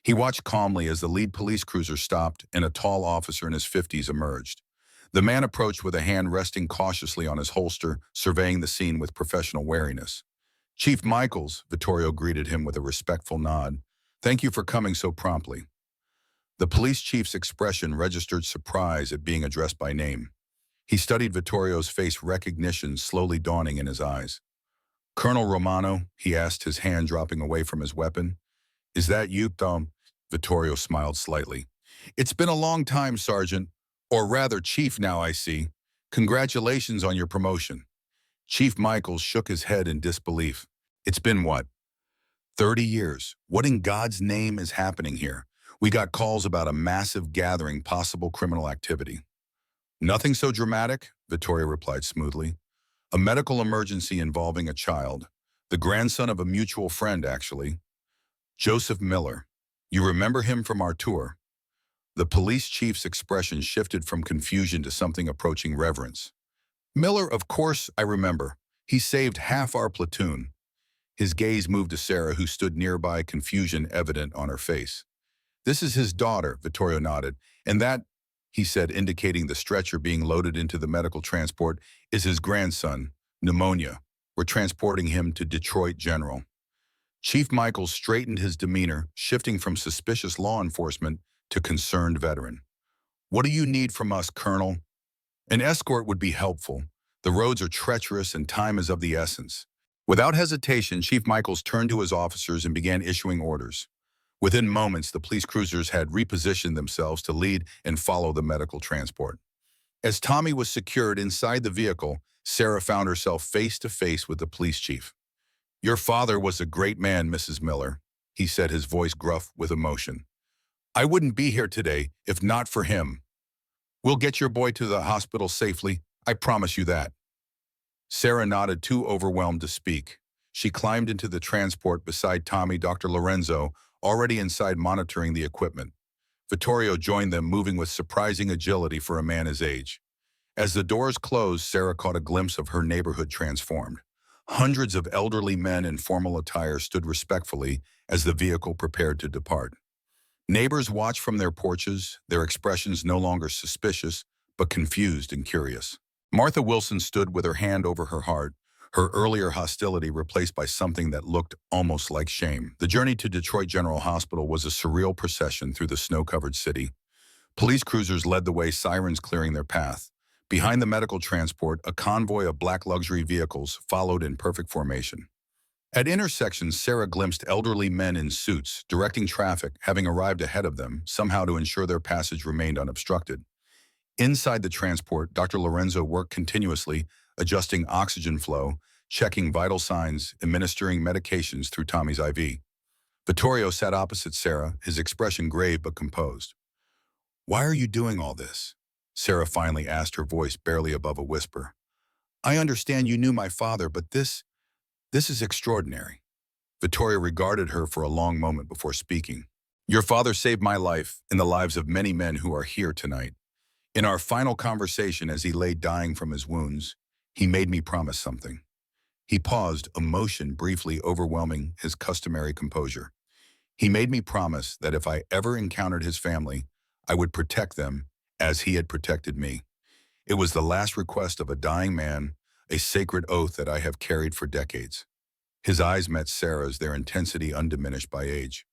He watched calmly as the lead police cruiser stopped and a tall officer in his 50s emerged. The man approached with a hand resting cautiously on his holster, surveying the scene with professional wariness. Chief Michaels, Vittorio greeted him with a respectful nod. Thank you for coming so promptly. The police chief's expression registered surprise at being addressed by name. He studied Vittorio's face, recognition slowly dawning in his eyes. Colonel Romano, he asked, his hand dropping away from his weapon. Is that you, Tom? Vittorio smiled slightly. It's been a long time, Sergeant. Or rather, Chief now, I see. Congratulations on your promotion. Chief Michaels shook his head in disbelief. It's been what? 30 years. What in God's name is happening here? We got calls about a massive gathering, possible criminal activity. Nothing so dramatic, Vittorio replied smoothly. A medical emergency involving a child. The grandson of a mutual friend, actually. Joseph Miller. You remember him from our tour? The police chief's expression shifted from confusion to something approaching reverence. Miller, of course, I remember. He saved half our platoon. His gaze moved to Sarah, who stood nearby, confusion evident on her face. This is his daughter, Vittorio nodded, and that, he said, indicating the stretcher being loaded into the medical transport, is his grandson, Pneumonia. We're transporting him to Detroit General. Chief Michaels straightened his demeanor, shifting from suspicious law enforcement to concerned veteran. What do you need from us, Colonel? An escort would be helpful. The roads are treacherous and time is of the essence. Without hesitation, Chief Michaels turned to his officers and began issuing orders. Within moments, the police cruisers had repositioned themselves to lead and follow the medical transport. As Tommy was secured inside the vehicle, Sarah found herself face to face with the police chief. Your father was a great man, Mrs. Miller, he said, his voice gruff with emotion. I wouldn't be here today if not for him. We'll get your boy to the hospital safely, I promise you that. Sarah nodded, too overwhelmed to speak. She climbed into the transport beside Tommy. Dr. Lorenzo, already inside monitoring the equipment. Vittorio joined them, moving with surprising agility for a man his age. As the doors closed, Sarah caught a glimpse of her neighborhood transformed. Hundreds of elderly men in formal attire stood respectfully as the vehicle prepared to depart. Neighbors watched from their porches, their expressions no longer suspicious, but confused and curious. Martha Wilson stood with her hand over her heart, her earlier hostility replaced by something that looked almost like shame. The journey to Detroit General Hospital was a surreal procession through the snow-covered city. Police cruisers led the way, sirens clearing their path. Behind the medical transport, a convoy of black luxury vehicles followed in perfect formation. At intersections, Sarah glimpsed elderly men in suits, directing traffic, having arrived ahead of them, somehow to ensure their passage remained unobstructed. Inside the transport, Dr. Lorenzo worked continuously, adjusting oxygen flow, checking vital signs, administering medications through Tommy's IV. Vittorio sat opposite Sarah, his expression grave but composed. "Why are you doing all this?" Sarah finally asked, her voice barely above a whisper. "I understand you knew my father, but this is extraordinary." Vittorio regarded her for a long moment before speaking. "Your father saved my life and the lives of many men who are here tonight. In our final conversation as he lay dying from his wounds, he made me promise something." He paused, emotion briefly overwhelming his customary composure. "He made me promise that if I ever encountered his family, I would protect them as he had protected me. It was the last request of a dying man, a sacred oath that I have carried for decades." His eyes met Sarah's, their intensity undiminished by age.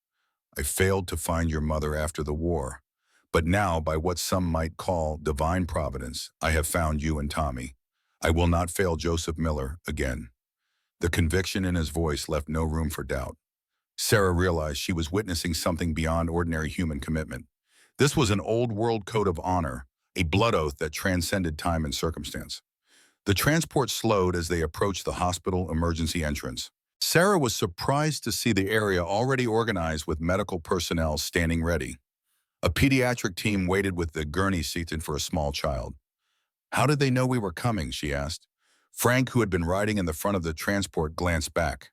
"I failed to find your mother after the war, but now, by what some might call divine providence, I have found you and Tommy. I will not fail Joseph Miller again." The conviction in his voice left no room for doubt. Sarah realized she was witnessing something beyond ordinary human commitment. This was an old-world code of honor, a blood oath that transcended time and circumstance. The transport slowed as they approached the hospital emergency entrance. Sarah was surprised to see the area already organized with medical personnel standing ready. A pediatric team waited with the gurney seated for a small child. "How did they know we were coming?" she asked. Frank, who had been riding in the front of the transport, glanced back.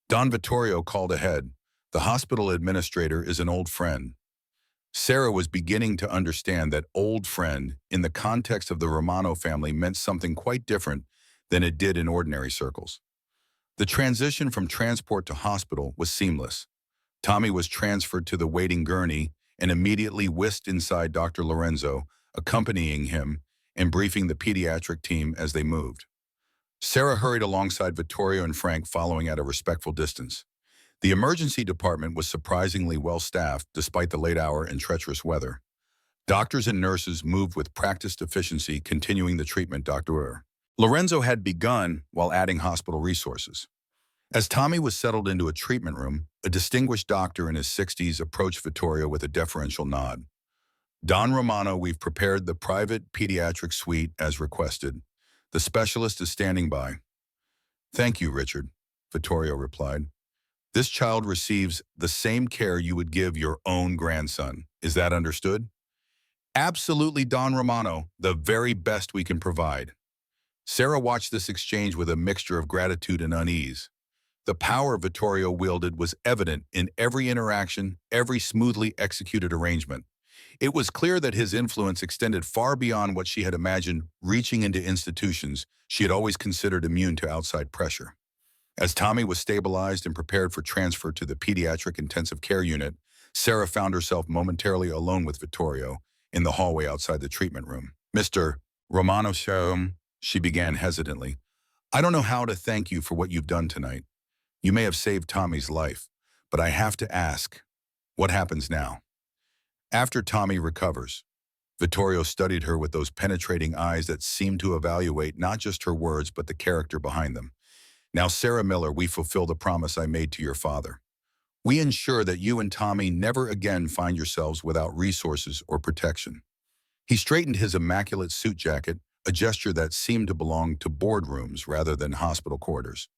Don Vittorio called ahead. "The hospital administrator is an old friend." Sarah was beginning to understand that old friend, in the context of the Romano family, meant something quite different than it did in ordinary circles. The transition from transport to hospital was seamless. Tommy was transferred to the waiting gurney and immediately whisked inside Dr. Lorenzo, accompanying him and briefing the pediatric team as they moved. Sarah hurried alongside Vittorio and Frank, following at a respectful distance. The emergency department was surprisingly well-staffed despite the late hour and treacherous weather. Doctors and nurses moved with practiced efficiency, continuing the treatment Dr. Lorenzo had begun while adding hospital resources. As Tommy was settled into a treatment room, a distinguished doctor in his 60s approached Vittorio with a deferential nod. "Don Romano, we've prepared the private pediatric suite as requested. The specialist is standing by." "Thank you, Richard," Vittorio replied. "This child receives the same care you would give your own grandson. Is that understood?" "Absolutely, Don Romano. The very best we can provide." Sarah watched this exchange with a mixture of gratitude and unease. The power Vittorio wielded was evident in every interaction, every smoothly executed arrangement. It was clear that his influence extended far beyond what she had imagined, reaching into institutions she had always considered immune to outside pressure. As Tommy was stabilized and prepared for transfer to the pediatric intensive care unit, Sarah found herself momentarily alone with Vittorio in the hallway outside the treatment room. "Mr. Romano, she began hesitantly. "I don't know how to thank you for what you've done tonight. You may have saved Tommy's life, but I have to ask, what happens now?" "After Tommy recovers." Vittorio studied her with those penetrating eyes that seemed to evaluate not just her words but the character behind them. "Now, Sarah Miller, we fulfill the promise I made to your father. We ensure that you and Tommy never again find yourselves without resources or protection." He straightened his immaculate suit jacket, a gesture that seemed to belong to boardrooms rather than hospital corridors.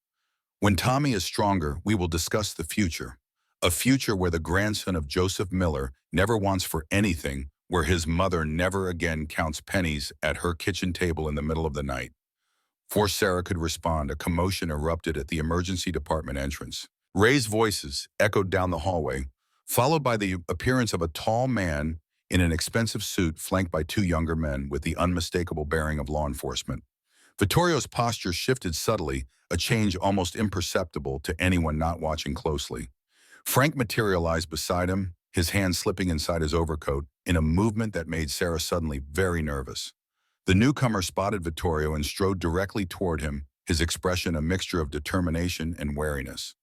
"When Tommy is stronger, we will discuss the future. A future where the grandson of Joseph Miller never wants for anything, where his mother never again counts pennies at her kitchen table in the middle of the night." Before Sarah could respond, a commotion erupted at the emergency department entrance. Raised voices echoed down the hallway. followed by the appearance of a tall man in an expensive suit flanked by two younger men with the unmistakable bearing of law enforcement. Vittorio's posture shifted subtly, a change almost imperceptible to anyone not watching closely. Frank materialized beside him, his hand slipping inside his overcoat in a movement that made Sarah suddenly very nervous. The newcomer spotted Vittorio and strode directly toward him, his expression a mixture of determination and wariness.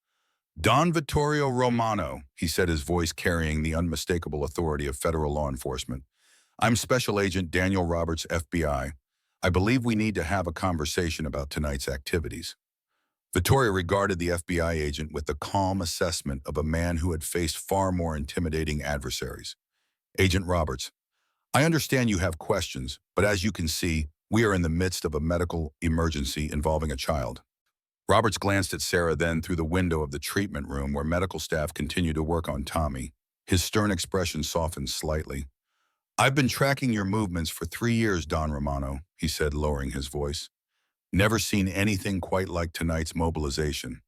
"Don Vittorio Romano," he said, his voice carrying the unmistakable authority of federal law enforcement. "I'm Special Agent Daniel Roberts, FBI. I believe we need to have a conversation about tonight's activities." Vittorio regarded the FBI agent with the calm assessment of a man who had faced far more intimidating adversaries. "Agent Roberts, I understand you have questions, but as you can see, we are in the midst of a medical emergency involving a child." Roberts glanced at Sarah, then through the window of the treatment room where medical staff continued to work on Tommy. His stern expression softened slightly. "I've been tracking your movements for 3 years, Don Romano," he said, lowering his voice. "Never seen anything quite like tonight's mobilization.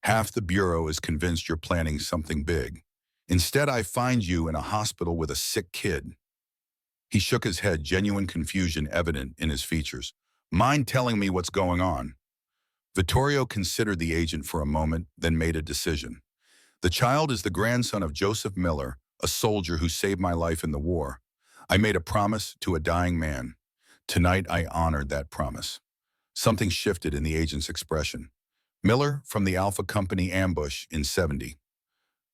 Half the Bureau is convinced you're planning something big. Instead, I find you in a hospital with a sick kid." He shook his head, genuine confusion evident in his features. "Mind telling me what's going on?" Vittorio considered the agent for a moment, then made a decision. "The child is the grandson of Joseph Miller, a soldier who saved my life in the war. I made a promise to a dying man. Tonight I honored that promise." Something shifted in the agent's expression. "Miller from the Alpha Company ambush in 70.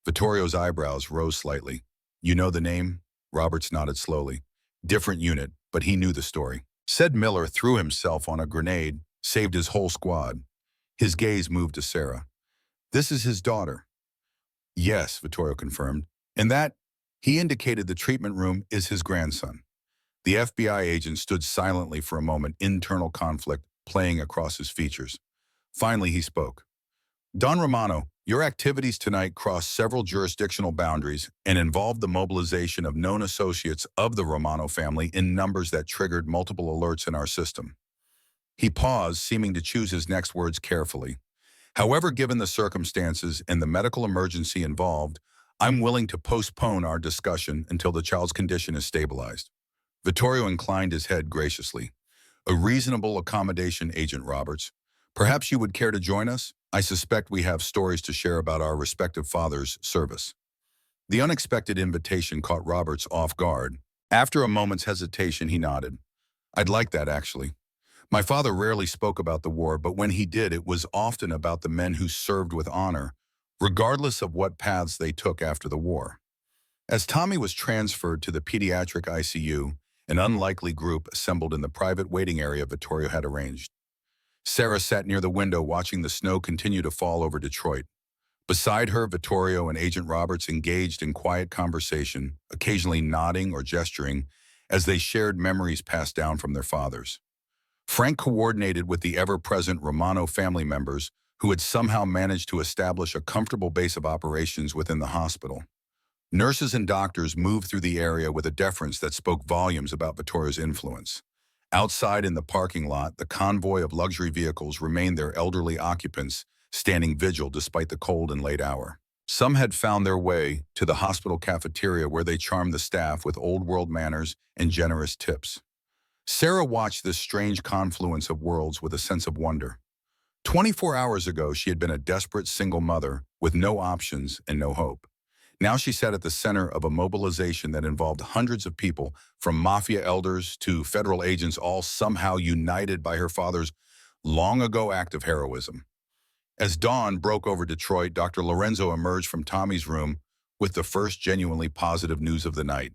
Vittorio's eyebrows rose slightly. "You know the name?" Roberts nodded slowly. "Different unit, but he knew the story. Said Miller threw himself on a grenade, saved his whole squad." His gaze moved to Sarah. "This is his daughter." "Yes," Vittorio confirmed. "And that," he indicated the treatment room, "is his grandson." The FBI agent stood silently for a moment, internal conflict playing across his features. Finally, he spoke. "Don Romano, your activities tonight crossed several jurisdictional boundaries and involved the mobilization of known associates of the Romano family in numbers that triggered multiple alerts in our system." He paused, seeming to choose his next words carefully. "However, given the circumstances and the medical emergency involved, I'm willing to postpone our discussion until the child's condition is stabilized." Vittorio inclined his head graciously. "A reasonable accommodation, Agent Roberts. Perhaps you would care to join us? I suspect we have stories to share about our respective fathers' service." The unexpected invitation caught Roberts off guard. After a moment's hesitation, he nodded. "I'd like that, actually. My father rarely spoke about the war, but when he did, it was often about the men who served with honor, regardless of what paths they took after the war." As Tommy was transferred to the pediatric ICU, an unlikely group assembled in the private waiting area Vittorio had arranged. Sarah sat near the window watching the snow continue to fall over Detroit. Beside her, Vittorio and Agent Roberts engaged in quiet conversation, occasionally nodding or gesturing as they shared memories passed down from their fathers. Frank coordinated with the ever-present Romano family members who had somehow managed to establish a comfortable base of operations within the hospital. Nurses and doctors moved through the area with a deference that spoke volumes about Vittorio's influence. Outside in the parking lot, the convoy of luxury vehicles remained their elderly occupants, standing vigil despite the cold and late hour. Some had found their way to the hospital cafeteria where they charmed the staff with old-world manners and generous tips. Sarah watched this strange confluence of worlds with a sense of wonder. 24 hours ago, she had been a desperate single mother with no options and no hope. Now she sat at the center of a mobilization that involved hundreds of people, from Mafia elders to federal agents, all somehow united by her father's long-ago act of heroism. As dawn broke over Detroit, Dr. Lorenzo emerged from Tommy's room with the first genuinely positive news of the night.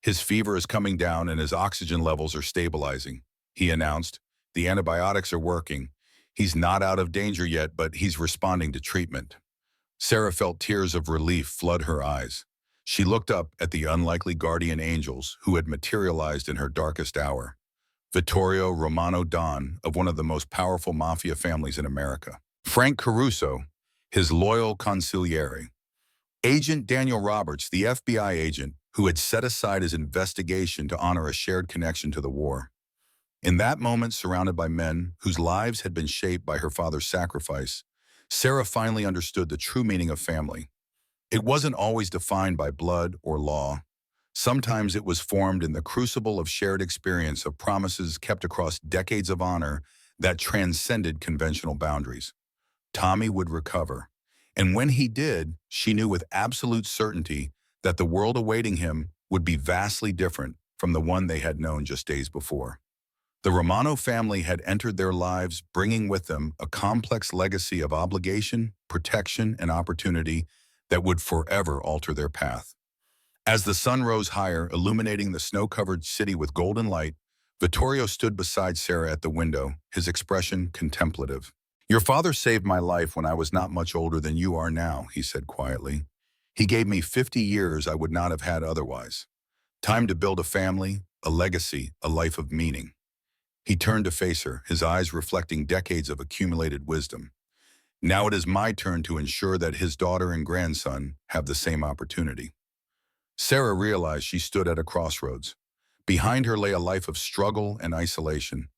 "His fever is coming down and his oxygen levels are stabilizing," he announced. "The antibiotics are working. He's not out of danger yet, but he's responding to treatment." Sarah felt tears of relief flood her eyes. She looked up at the unlikely guardian angels who had materialized in her darkest hour. Vittorio Romano Don, of one of the most powerful mafia families in America. Frank Caruso, his loyal consigliere. Agent Daniel Roberts, the FBI agent who had set aside his investigation to honor a shared connection to the war. In that moment, surrounded by men whose lives had been shaped by her father's sacrifice, Sarah finally understood the true meaning of family. It wasn't always defined by blood or law. Sometimes it was formed in the crucible of shared experience of promises kept across decades of honor that transcended conventional boundaries. Tommy would recover. And when he did, she knew with absolute certainty that the world awaiting him would be vastly different from the one they had known just days before. The Romano family had entered their lives bringing with them a complex legacy of obligation, protection, and opportunity that would forever alter their path. As the sun rose higher, illuminating the snow-covered city with golden light, Vittorio stood beside Sarah at the window, his expression contemplative. "Your father saved my life when I was not much older than you are now," he said quietly. "He gave me 50 years I would not have had otherwise. Time to build a family, a legacy, a life of meaning." He turned to face her, his eyes reflecting decades of accumulated wisdom. "Now it is my turn to ensure that his daughter and grandson have the same opportunity." Sarah realized she stood at a crossroads. Behind her lay a life of struggle and isolation.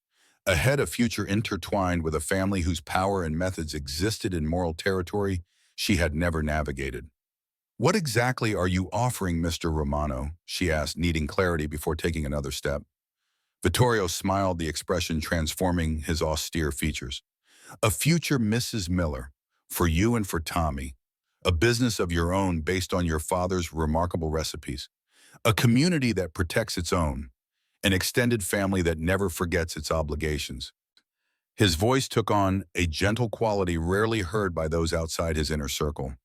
Ahead, a future intertwined with a family whose power and methods existed in moral territory she had never navigated. "What exactly are you offering, Mr. Romano?" she asked, needing clarity before taking another step. Vittorio smiled, the expression transforming his austere features. "A future Mrs. Miller, for you and for Tommy. A business of your own based on your father's remarkable recipes. A community that protects its own. An extended family that never forgets its obligations." His voice took on a gentle quality rarely heard by those outside his inner circle.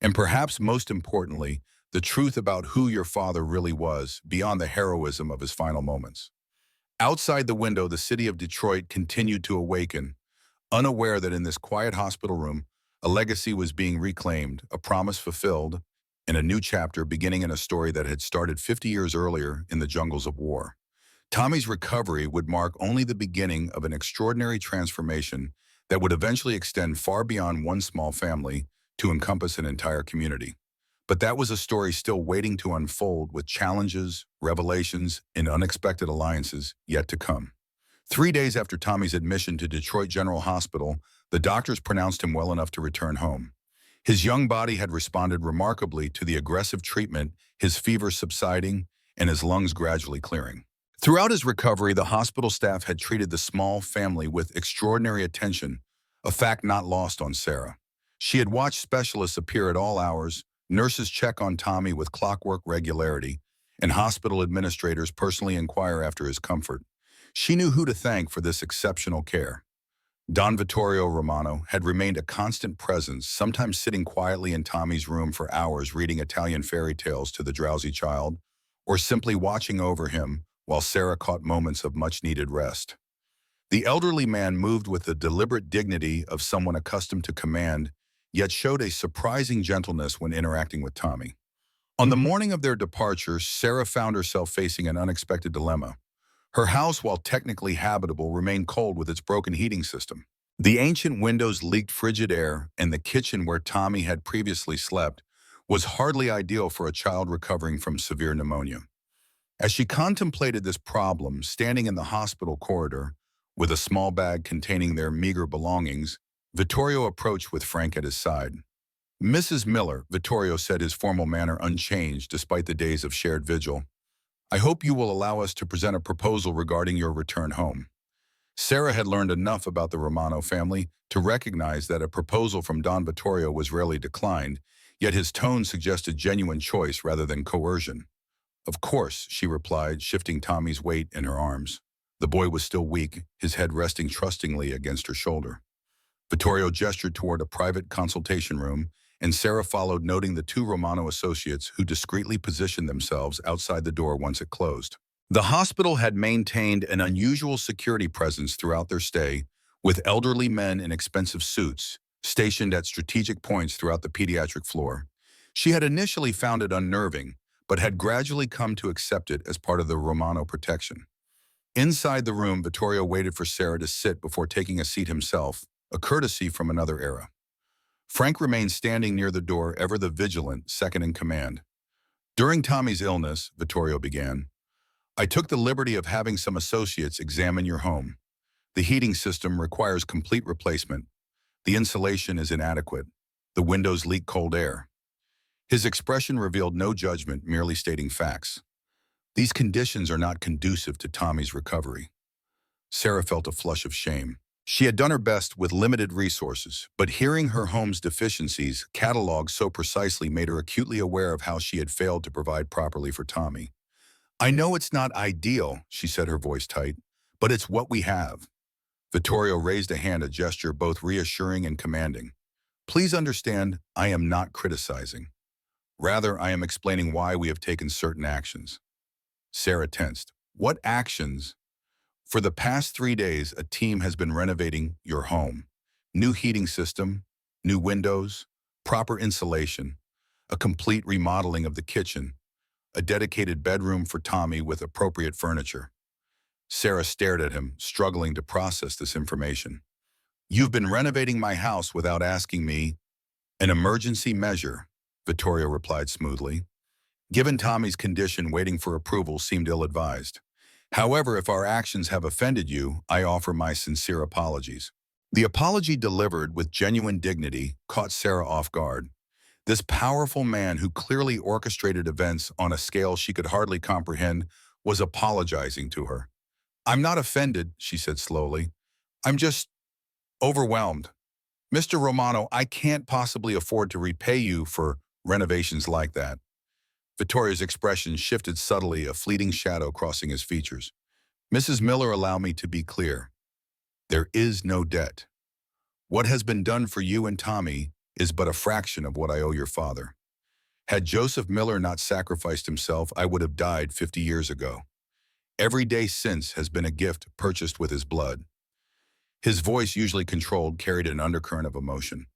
"And perhaps most importantly, the truth about who your father really was, beyond the heroism of his final moments." Outside the window, the city of Detroit continued to awaken, unaware that in this quiet hospital room, a legacy was being reclaimed, a promise fulfilled, and a new chapter beginning in a story that had started 50 years earlier in the jungles of war. Tommy's recovery would mark only the beginning of an extraordinary transformation that would eventually extend far beyond one small family to encompass an entire community. But that was a story still waiting to unfold, with challenges, revelations, and unexpected alliances yet to come. 3 days after Tommy's admission to Detroit General Hospital, the doctors pronounced him well enough to return home. His young body had responded remarkably to the aggressive treatment, his fever subsiding and his lungs gradually clearing. Throughout his recovery, the hospital staff had treated the small family with extraordinary attention, a fact not lost on Sarah. She had watched specialists appear at all hours, nurses check on Tommy with clockwork regularity, and hospital administrators personally inquire after his comfort. She knew who to thank for this exceptional care. Don Vittorio Romano had remained a constant presence, sometimes sitting quietly in Tommy's room for hours reading Italian fairy tales to the drowsy child, or simply watching over him while Sarah caught moments of much-needed rest. The elderly man moved with the deliberate dignity of someone accustomed to command, yet showed a surprising gentleness when interacting with Tommy. On the morning of their departure, Sarah found herself facing an unexpected dilemma. Her house, while technically habitable, remained cold with its broken heating system. The ancient windows leaked frigid air, and the kitchen where Tommy had previously slept was hardly ideal for a child recovering from severe pneumonia. As she contemplated this problem, standing in the hospital corridor, with a small bag containing their meager belongings, Vittorio approached with Frank at his side. "Mrs. Miller," Vittorio said, his formal manner unchanged despite the days of shared vigil, "I hope you will allow us to present a proposal regarding your return home." Sarah had learned enough about the Romano family to recognize that a proposal from Don Vittorio was rarely declined, yet his tone suggested genuine choice rather than coercion. "Of course," she replied, shifting Tommy's weight in her arms. The boy was still weak, his head resting trustingly against her shoulder. Vittorio gestured toward a private consultation room, and Sarah followed, noting the two Romano associates who discreetly positioned themselves outside the door once it closed. The hospital had maintained an unusual security presence throughout their stay, with elderly men in expensive suits stationed at strategic points throughout the pediatric floor. She had initially found it unnerving, but had gradually come to accept it as part of the Romano protection. Inside the room, Vittorio waited for Sarah to sit before taking a seat himself, a courtesy from another era. Frank remained standing near the door, ever the vigilant second in command. "During Tommy's illness," Vittorio began, "I took the liberty of having some associates examine your home. The heating system requires complete replacement. The insulation is inadequate. The windows leak cold air. His expression revealed no judgment, merely stating facts. These conditions are not conducive to Tommy's recovery. Sarah felt a flush of shame. She had done her best with limited resources, but hearing her home's deficiencies cataloged so precisely made her acutely aware of how she had failed to provide properly for Tommy. I know it's not ideal, she said, her voice tight, but it's what we have. Vittorio raised a hand, a gesture both reassuring and commanding. Please understand, I am not criticizing. Rather, I am explaining why we have taken certain actions. Sarah tensed. What actions? For the past 3 days, a team has been renovating your home. New heating system, new windows, proper insulation, a complete remodeling of the kitchen, a dedicated bedroom for Tommy with appropriate furniture. Sarah stared at him, struggling to process this information. You've been renovating my house without asking me. An emergency measure, Vittorio replied smoothly. Given Tommy's condition, waiting for approval seemed ill-advised. However, if our actions have offended you, I offer my sincere apologies. The apology, delivered with genuine dignity, caught Sarah off guard. This powerful man, who clearly orchestrated events on a scale she could hardly comprehend, was apologizing to her. I'm not offended, she said slowly. I'm just overwhelmed. Mr. Romano, I can't possibly afford to repay you for renovations like that. Vittorio's expression shifted subtly, a fleeting shadow crossing his features. Mrs. Miller, allow me to be clear. There is no debt. What has been done for you and Tommy is but a fraction of what I owe your father. Had Joseph Miller not sacrificed himself, I would have died 50 years ago. Every day since has been a gift purchased with his blood. His voice, usually controlled, carried an undercurrent of emotion.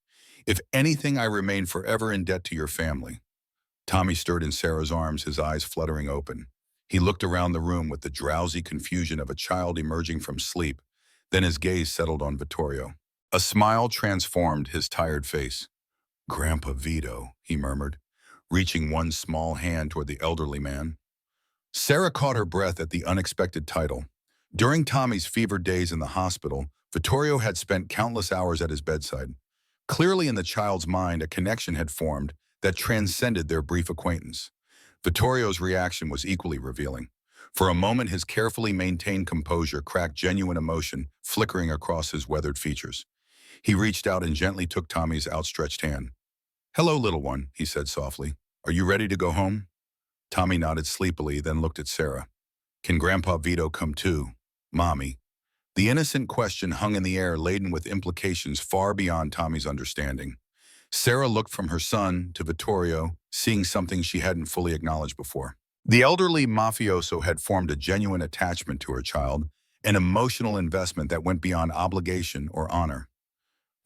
If anything, I remain forever in debt to your family. Tommy stirred in Sarah's arms, his eyes fluttering open. He looked around the room with the drowsy confusion of a child emerging from sleep. Then his gaze settled on Vittorio. A smile transformed his tired face. Grandpa Vito, he murmured, reaching one small hand toward the elderly man. Sarah caught her breath at the unexpected title. During Tommy's fevered days in the hospital, Vittorio had spent countless hours at his bedside. Clearly, in the child's mind, a connection had formed that transcended their brief acquaintance. Vittorio's reaction was equally revealing. For a moment, his carefully maintained composure cracked genuine emotion, flickering across his weathered features. He reached out and gently took Tommy's outstretched hand. Hello, little one, he said softly. Are you ready to go home? Tommy nodded sleepily, then looked at Sarah. Can Grandpa Vito come too, Mommy? The innocent question hung in the air, laden with implications far beyond Tommy's understanding. Sarah looked from her son to Vittorio, seeing something she hadn't fully acknowledged before. The elderly mafioso had formed a genuine attachment to her child, an emotional investment that went beyond obligation or honor.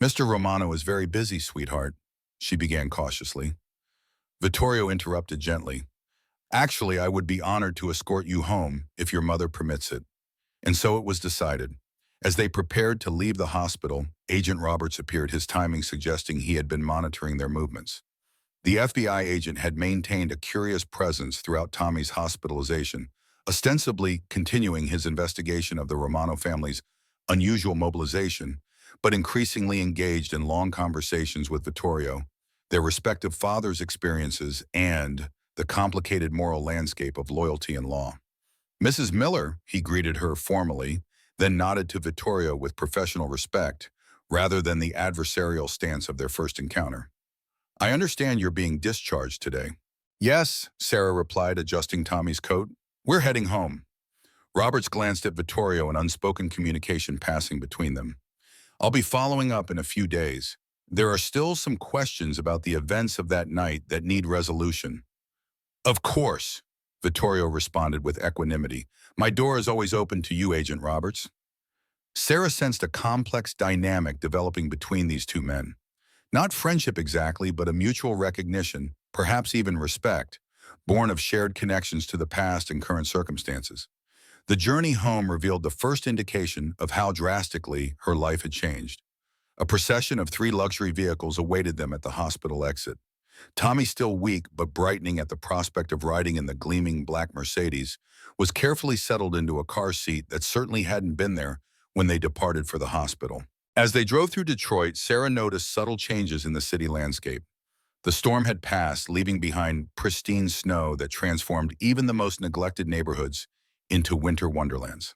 Mr. Romano is very busy, sweetheart, she began cautiously. Vittorio interrupted gently. Actually, I would be honored to escort you home if your mother permits it. And so it was decided. As they prepared to leave the hospital, Agent Roberts appeared, his timing suggesting he had been monitoring their movements. The FBI agent had maintained a curious presence throughout Tommy's hospitalization, ostensibly continuing his investigation of the Romano family's unusual mobilization, but increasingly engaged in long conversations with Vittorio, their respective fathers' experiences, and the complicated moral landscape of loyalty and law. Mrs. Miller, he greeted her formally, then nodded to Vittorio with professional respect, rather than the adversarial stance of their first encounter. I understand you're being discharged today. Yes, Sarah replied, adjusting Tommy's coat. We're heading home. Roberts glanced at Vittorio, an unspoken communication passing between them. I'll be following up in a few days. There are still some questions about the events of that night that need resolution. Of course, Vittorio responded with equanimity. My door is always open to you, Agent Roberts. Sarah sensed a complex dynamic developing between these two men. Not friendship exactly, but a mutual recognition, perhaps even respect, born of shared connections to the past and current circumstances. The journey home revealed the first indication of how drastically her life had changed. A procession of 3 luxury vehicles awaited them at the hospital exit. Tommy, still weak but brightening at the prospect of riding in the gleaming black Mercedes, was carefully settled into a car seat that certainly hadn't been there when they departed for the hospital. As they drove through Detroit, Sarah noticed subtle changes in the city landscape. The storm had passed, leaving behind pristine snow that transformed even the most neglected neighborhoods into winter wonderlands.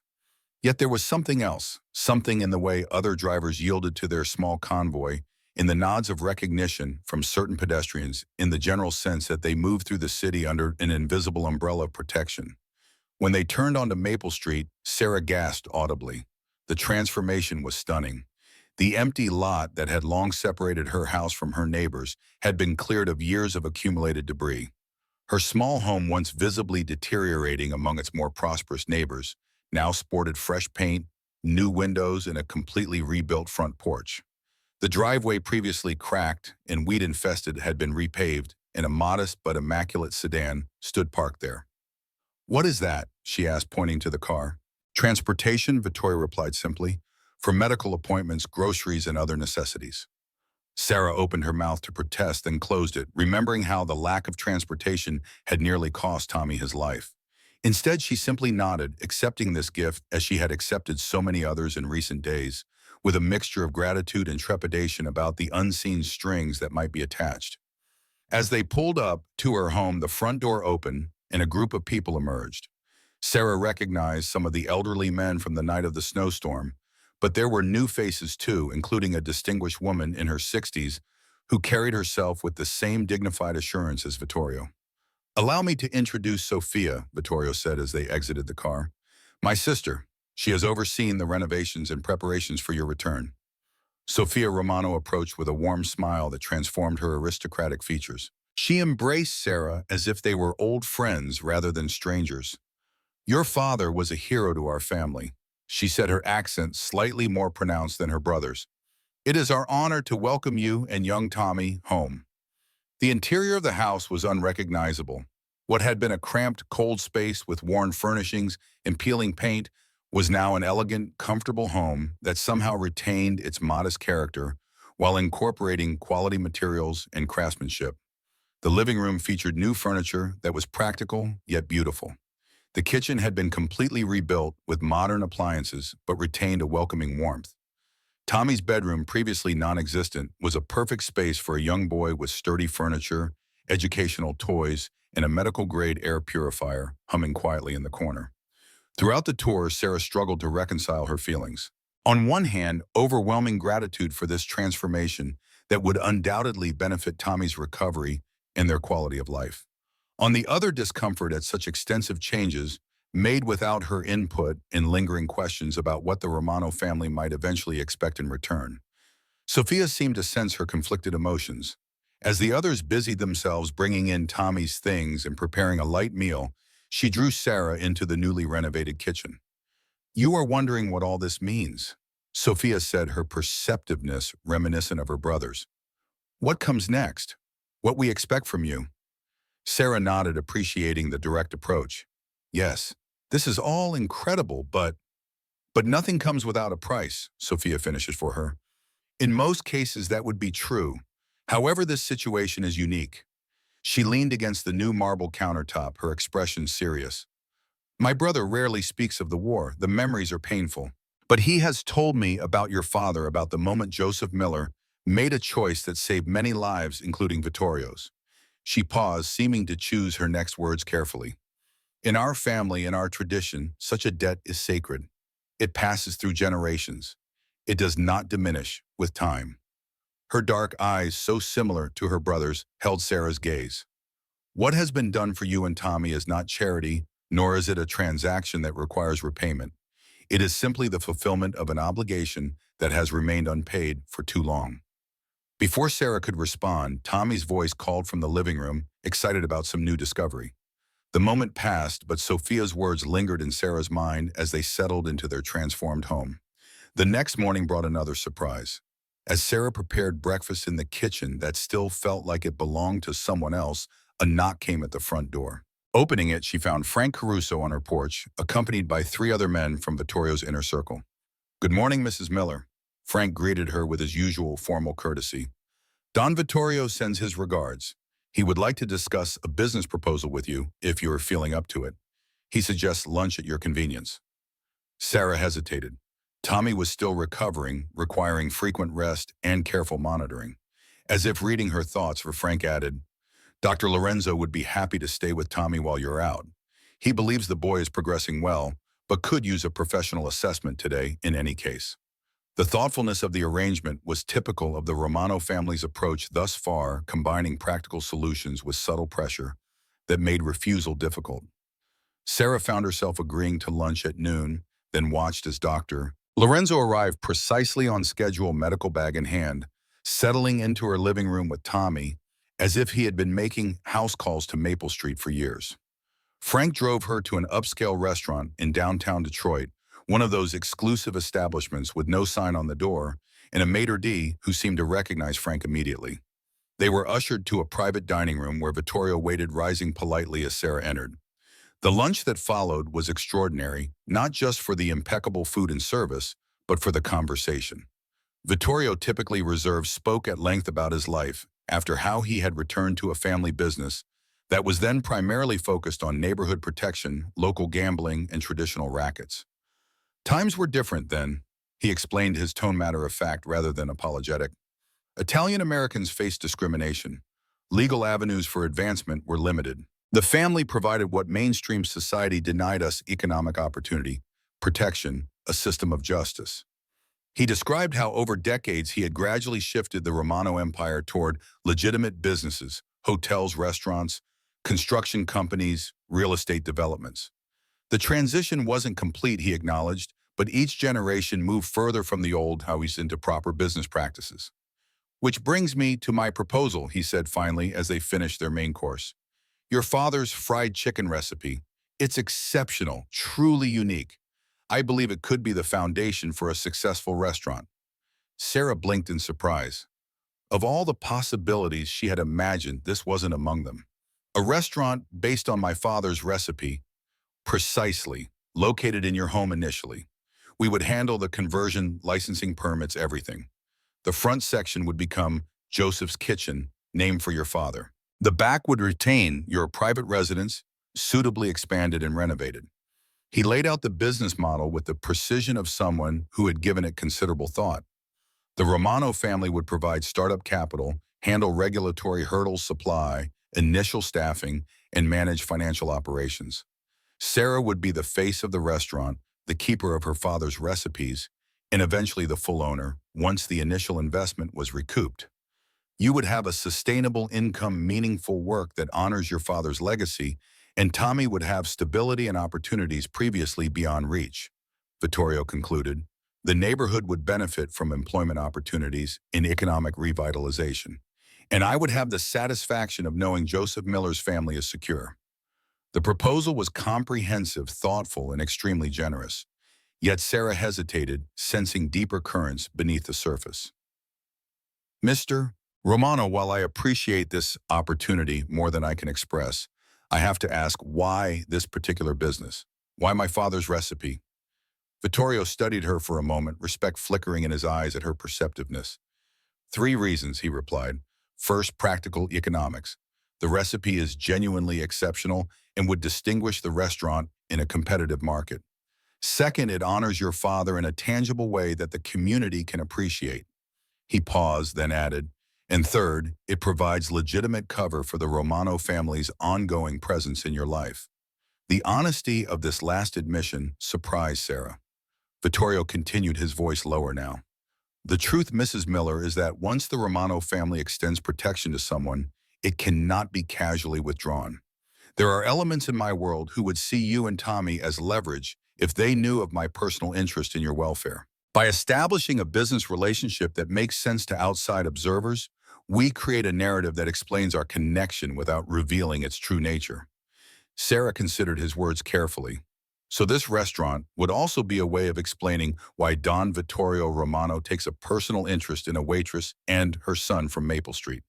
Yet there was something else, something in the way other drivers yielded to their small convoy, in the nods of recognition from certain pedestrians, in the general sense that they moved through the city under an invisible umbrella of protection. When they turned onto Maple Street, Sarah gasped audibly. The transformation was stunning. The empty lot that had long separated her house from her neighbors had been cleared of years of accumulated debris. Her small home, once visibly deteriorating among its more prosperous neighbors, now sported fresh paint, new windows, and a completely rebuilt front porch. The driveway, previously cracked and weed-infested, had been repaved, and a modest but immaculate sedan stood parked there. "What is that?" she asked, pointing to the car. "Transportation," Victoria replied simply, "for medical appointments, groceries, and other necessities." Sarah opened her mouth to protest, then closed it, remembering how the lack of transportation had nearly cost Tommy his life. Instead, she simply nodded, accepting this gift as she had accepted so many others in recent days, with a mixture of gratitude and trepidation about the unseen strings that might be attached. As they pulled up to her home, the front door opened and a group of people emerged. Sarah recognized some of the elderly men from the night of the snowstorm, but there were new faces too, including a distinguished woman in her 60s who carried herself with the same dignified assurance as Vittorio. "Allow me to introduce Sophia," Vittorio said as they exited the car. "My sister. She has overseen the renovations and preparations for your return." Sophia Romano approached with a warm smile that transformed her aristocratic features. She embraced Sarah as if they were old friends rather than strangers. "Your father was a hero to our family," she said, her accent slightly more pronounced than her brother's. "It is our honor to welcome you and young Tommy home." The interior of the house was unrecognizable. What had been a cramped, cold space with worn furnishings and peeling paint was now an elegant, comfortable home that somehow retained its modest character while incorporating quality materials and craftsmanship. The living room featured new furniture that was practical yet beautiful. The kitchen had been completely rebuilt with modern appliances but retained a welcoming warmth. Tommy's bedroom, previously non-existent, was a perfect space for a young boy with sturdy furniture, educational toys, and a medical-grade air purifier humming quietly in the corner. Throughout the tour, Sarah struggled to reconcile her feelings. On one hand, overwhelming gratitude for this transformation that would undoubtedly benefit Tommy's recovery and their quality of life. On the other, discomfort at such extensive changes made without her input and lingering questions about what the Romano family might eventually expect in return. Sophia seemed to sense her conflicted emotions. As the others busied themselves bringing in Tommy's things and preparing a light meal, she drew Sarah into the newly renovated kitchen. "You are wondering what all this means," Sophia said, her perceptiveness reminiscent of her brother's. "What comes next? What we expect from you?" Sarah nodded, appreciating the direct approach. "Yes, this is all incredible, but nothing comes without a price," Sophia finishes for her. "In most cases, that would be true. However, this situation is unique." She leaned against the new marble countertop, her expression serious. "My brother rarely speaks of the war. The memories are painful. But he has told me about your father, about the moment Joseph Miller made a choice that saved many lives, including Vittorio's." She paused, seeming to choose her next words carefully. "In our family and our tradition, such a debt is sacred. It passes through generations. It does not diminish with time." Her dark eyes, so similar to her brother's, held Sarah's gaze. "What has been done for you and Tommy is not charity, nor is it a transaction that requires repayment. It is simply the fulfillment of an obligation that has remained unpaid for too long." Before Sarah could respond, Tommy's voice called from the living room, excited about some new discovery. The moment passed, but Sophia's words lingered in Sarah's mind as they settled into their transformed home. The next morning brought another surprise. As Sarah prepared breakfast in the kitchen that still felt like it belonged to someone else, a knock came at the front door. Opening it, she found Frank Caruso on her porch, accompanied by three other men from Vittorio's inner circle. "Good morning, Mrs. Miller." Frank greeted her with his usual formal courtesy. "Don Vittorio sends his regards. He would like to discuss a business proposal with you, if you are feeling up to it. He suggests lunch at your convenience." Sarah hesitated. Tommy was still recovering, requiring frequent rest and careful monitoring. As if reading her thoughts, Frank added, Dr. Lorenzo would be happy to stay with Tommy while you're out. He believes the boy is progressing well, but could use a professional assessment today in any case. The thoughtfulness of the arrangement was typical of the Romano family's approach thus far, combining practical solutions with subtle pressure that made refusal difficult. Sarah found herself agreeing to lunch at noon, then watched as Dr. Lorenzo arrived precisely on schedule, medical bag in hand, settling into her living room with Tommy, as if he had been making house calls to Maple Street for years. Frank drove her to an upscale restaurant in downtown Detroit, one of those exclusive establishments with no sign on the door, and a maitre d' who seemed to recognize Frank immediately. They were ushered to a private dining room where Vittorio waited, rising politely as Sarah entered. The lunch that followed was extraordinary, not just for the impeccable food and service, but for the conversation. Vittorio, typically reserved, spoke at length about his life after how he had returned to a family business that was then primarily focused on neighborhood protection, local gambling, and traditional rackets. Times were different then, he explained, his tone matter of fact rather than apologetic. Italian Americans faced discrimination. Legal avenues for advancement were limited. The family provided what mainstream society denied us: economic opportunity, protection, a system of justice. He described how over decades he had gradually shifted the Romano empire toward legitimate businesses, hotels, restaurants, construction companies, real estate developments. The transition wasn't complete, he acknowledged, but each generation moved further from the old house into proper business practices. Which brings me to my proposal, he said finally as they finished their main course. Your father's fried chicken recipe. It's exceptional, truly unique. I believe it could be the foundation for a successful restaurant. Sarah blinked in surprise. Of all the possibilities she had imagined, this wasn't among them. A restaurant based on my father's recipe? Precisely. Located in your home initially. We would handle the conversion, licensing permits, everything. The front section would become Joseph's Kitchen, named for your father. The back would retain your private residence, suitably expanded and renovated. He laid out the business model with the precision of someone who had given it considerable thought. The Romano family would provide startup capital, handle regulatory hurdles, supply, initial staffing, and manage financial operations. Sarah would be the face of the restaurant, the keeper of her father's recipes, and eventually the full owner once the initial investment was recouped. You would have a sustainable income, meaningful work that honors your father's legacy, and Tommy would have stability and opportunities previously beyond reach. Vittorio concluded, the neighborhood would benefit from employment opportunities and economic revitalization, and I would have the satisfaction of knowing Joseph Miller's family is secure. The proposal was comprehensive, thoughtful, and extremely generous. Yet Sarah hesitated, sensing deeper currents beneath the surface. Mr. Romano, while I appreciate this opportunity more than I can express, I have to ask, why this particular business? Why my father's recipe? Vittorio studied her for a moment, respect flickering in his eyes at her perceptiveness. 3 reasons, he replied. First, practical economics. The recipe is genuinely exceptional and would distinguish the restaurant in a competitive market. Second, it honors your father in a tangible way that the community can appreciate. He paused, then added, and third, it provides legitimate cover for the Romano family's ongoing presence in your life. The honesty of this last admission surprised Sarah. Vittorio continued, his voice lower now. The truth, Mrs. Miller, is that once the Romano family extends protection to someone, it cannot be casually withdrawn. There are elements in my world who would see you and Tommy as leverage if they knew of my personal interest in your welfare. By establishing a business relationship that makes sense to outside observers, we create a narrative that explains our connection without revealing its true nature. Sarah considered his words carefully. So this restaurant would also be a way of explaining why Don Vittorio Romano takes a personal interest in a waitress and her son from Maple Street.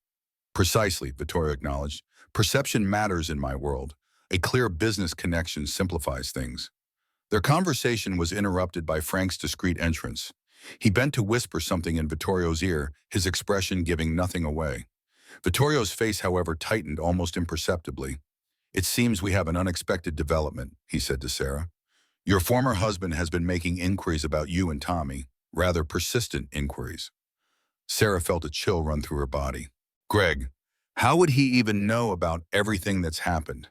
Precisely, Vittorio acknowledged. Perception matters in my world. A clear business connection simplifies things. Their conversation was interrupted by Frank's discreet entrance. He bent to whisper something in Vittorio's ear, his expression giving nothing away. Vittorio's face, however, tightened almost imperceptibly. It seems we have an unexpected development, he said to Sarah. Your former husband has been making inquiries about you and Tommy, rather persistent inquiries. Sarah felt a chill run through her body. Greg, how would he even know about everything that's happened?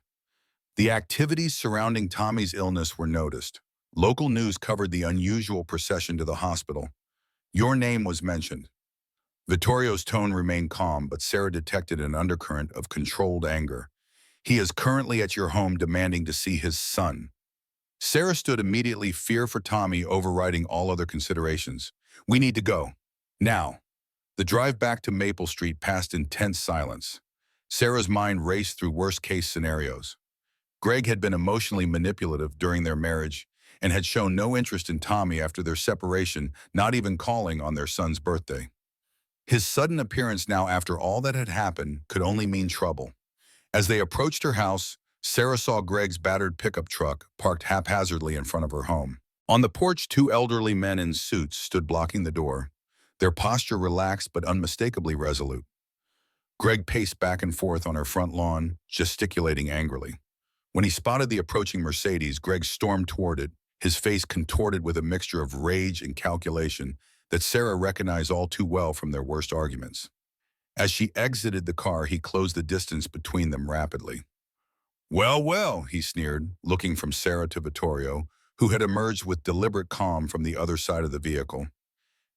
The activities surrounding Tommy's illness were noticed. Local news covered the unusual procession to the hospital. Your name was mentioned. Vittorio's tone remained calm, but Sarah detected an undercurrent of controlled anger. He is currently at your home demanding to see his son. Sarah stood immediately, fear for Tommy overriding all other considerations. We need to go. Now. The drive back to Maple Street passed in tense silence. Sarah's mind raced through worst-case scenarios. Greg had been emotionally manipulative during their marriage and had shown no interest in Tommy after their separation, not even calling on their son's birthday. His sudden appearance now after all that had happened could only mean trouble. As they approached her house, Sarah saw Greg's battered pickup truck parked haphazardly in front of her home. On the porch, two elderly men in suits stood blocking the door, their posture relaxed but unmistakably resolute. Greg paced back and forth on her front lawn, gesticulating angrily. When he spotted the approaching Mercedes, Greg stormed toward it, his face contorted with a mixture of rage and calculation that Sarah recognized all too well from their worst arguments. As she exited the car, he closed the distance between them rapidly. Well, well, he sneered, looking from Sarah to Vittorio, who had emerged with deliberate calm from the other side of the vehicle.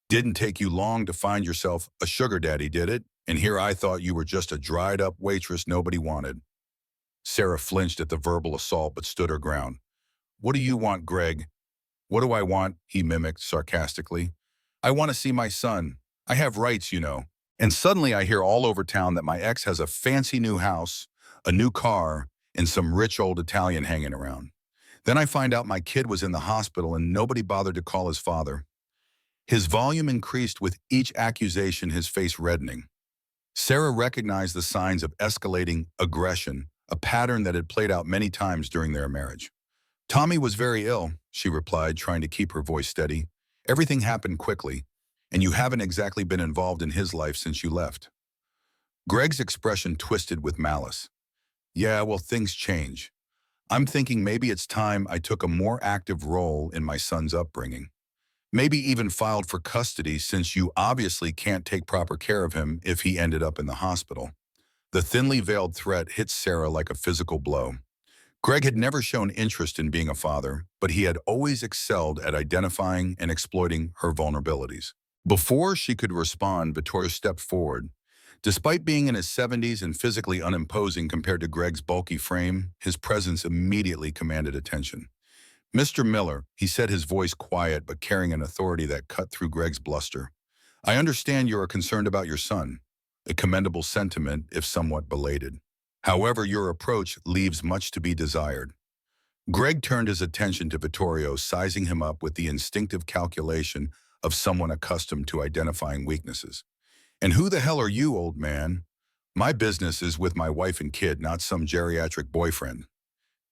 Didn't take you long to find yourself a sugar daddy, did it? And here I thought you were just a dried-up waitress nobody wanted. Sarah flinched at the verbal assault but stood her ground. What do you want, Greg? What do I want? He mimicked sarcastically. I want to see my son. I have rights, you know. And suddenly I hear all over town that my ex has a fancy new house, a new car, and some rich old Italian hanging around. Then I find out my kid was in the hospital and nobody bothered to call his father. His volume increased with each accusation, his face reddening. Sarah recognized the signs of escalating aggression, a pattern that had played out many times during their marriage. Tommy was very ill, she replied, trying to keep her voice steady. Everything happened quickly, and you haven't exactly been involved in his life since you left. Greg's expression twisted with malice. Yeah, well, things change. I'm thinking maybe it's time I took a more active role in my son's upbringing. Maybe even filed for custody since you obviously can't take proper care of him if he ended up in the hospital. The thinly veiled threat hit Sarah like a physical blow. Greg had never shown interest in being a father, but he had always excelled at identifying and exploiting her vulnerabilities. Before she could respond, Vittorio stepped forward. Despite being in his 70s and physically unimposing compared to Greg's bulky frame, his presence immediately commanded attention. Mr. Miller, he said, his voice quiet but carrying an authority that cut through Greg's bluster. I understand you are concerned about your son, a commendable sentiment if somewhat belated. However, your approach leaves much to be desired. Greg turned his attention to Vittorio, sizing him up with the instinctive calculation of someone accustomed to identifying weaknesses. And who the hell are you, old man? My business is with my wife and kid, not some geriatric boyfriend.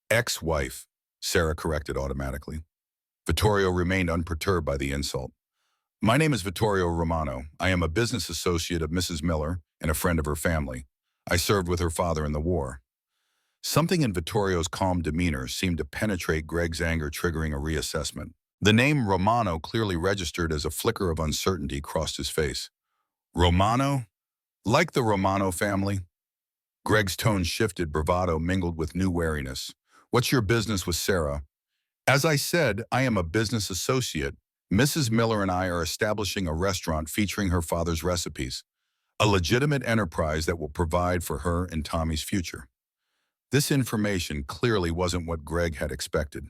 Ex-wife, Sarah corrected automatically. Vittorio remained unperturbed by the insult. My name is Vittorio Romano. I am a business associate of Mrs. Miller and a friend of her family. I served with her father in the war. Something in Vittorio's calm demeanor seemed to penetrate Greg's anger, triggering a reassessment. The name Romano, clearly registered as a flicker of uncertainty, crossed his face. Romano? Like the Romano family? Greg's tone shifted, bravado mingled with new wariness. What's your business with Sarah? As I said, I am a business associate. Mrs. Miller and I are establishing a restaurant featuring her father's recipes, a legitimate enterprise that will provide for her and Tommy's future. This information clearly wasn't what Greg had expected.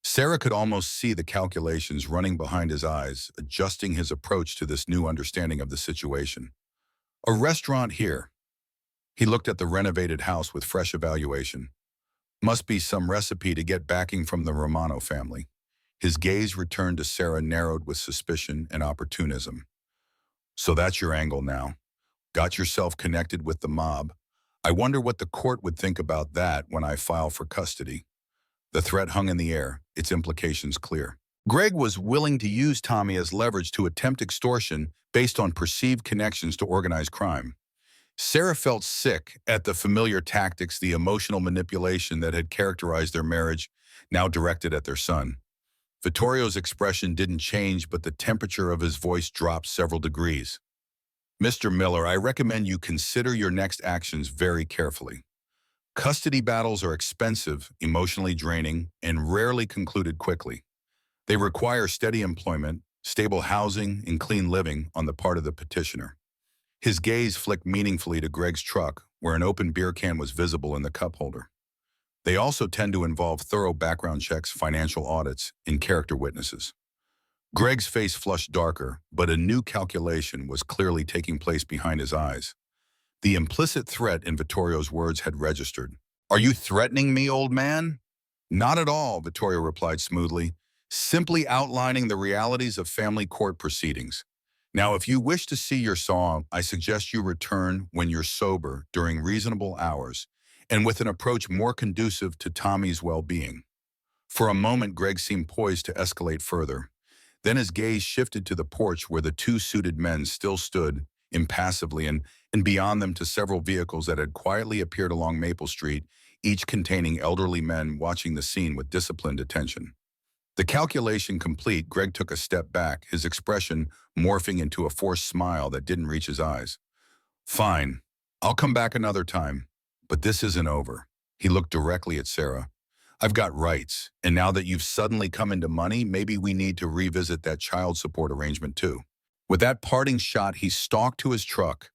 Sarah could almost see the calculations running behind his eyes, adjusting his approach to this new understanding of the situation. A restaurant here. He looked at the renovated house with fresh evaluation. Must be some recipe to get backing from the Romano family. His gaze returned to Sarah, narrowed with suspicion and opportunism. So that's your angle now. Got yourself connected with the mob. I wonder what the court would think about that when I file for custody. The threat hung in the air, its implications clear. Greg was willing to use Tommy as leverage to attempt extortion based on perceived connections to organized crime. Sarah felt sick at the familiar tactics, the emotional manipulation that had characterized their marriage, now directed at their son. Vittorio's expression didn't change, but the temperature of his voice dropped several degrees. Mr. Miller, I recommend you consider your next actions very carefully. Custody battles are expensive, emotionally draining, and rarely concluded quickly. They require steady employment, stable housing, and clean living on the part of the petitioner. His gaze flicked meaningfully to Greg's truck, where an open beer can was visible in the cup holder. They also tend to involve thorough background checks, financial audits, and character witnesses. Greg's face flushed darker, but a new calculation was clearly taking place behind his eyes. The implicit threat in Vittorio's words had registered. "Are you threatening me, old man?" "Not at all," Vittorio replied smoothly, "simply outlining the realities of family court proceedings. Now, if you wish to see your song, I suggest you return when you're sober during reasonable hours and with an approach more conducive to Tommy's well-being." For a moment, Greg seemed poised to escalate further. Then his gaze shifted to the porch where the two suited men still stood, impassively, and beyond them to several vehicles that had quietly appeared along Maple Street, each containing elderly men watching the scene with disciplined attention. The calculation complete, Greg took a step back, his expression morphing into a forced smile that didn't reach his eyes. "Fine. I'll come back another time. But this isn't over." He looked directly at Sarah. "I've got rights, and now that you've suddenly come into money, maybe we need to revisit that child support arrangement too." With that parting shot, he stalked to his truck,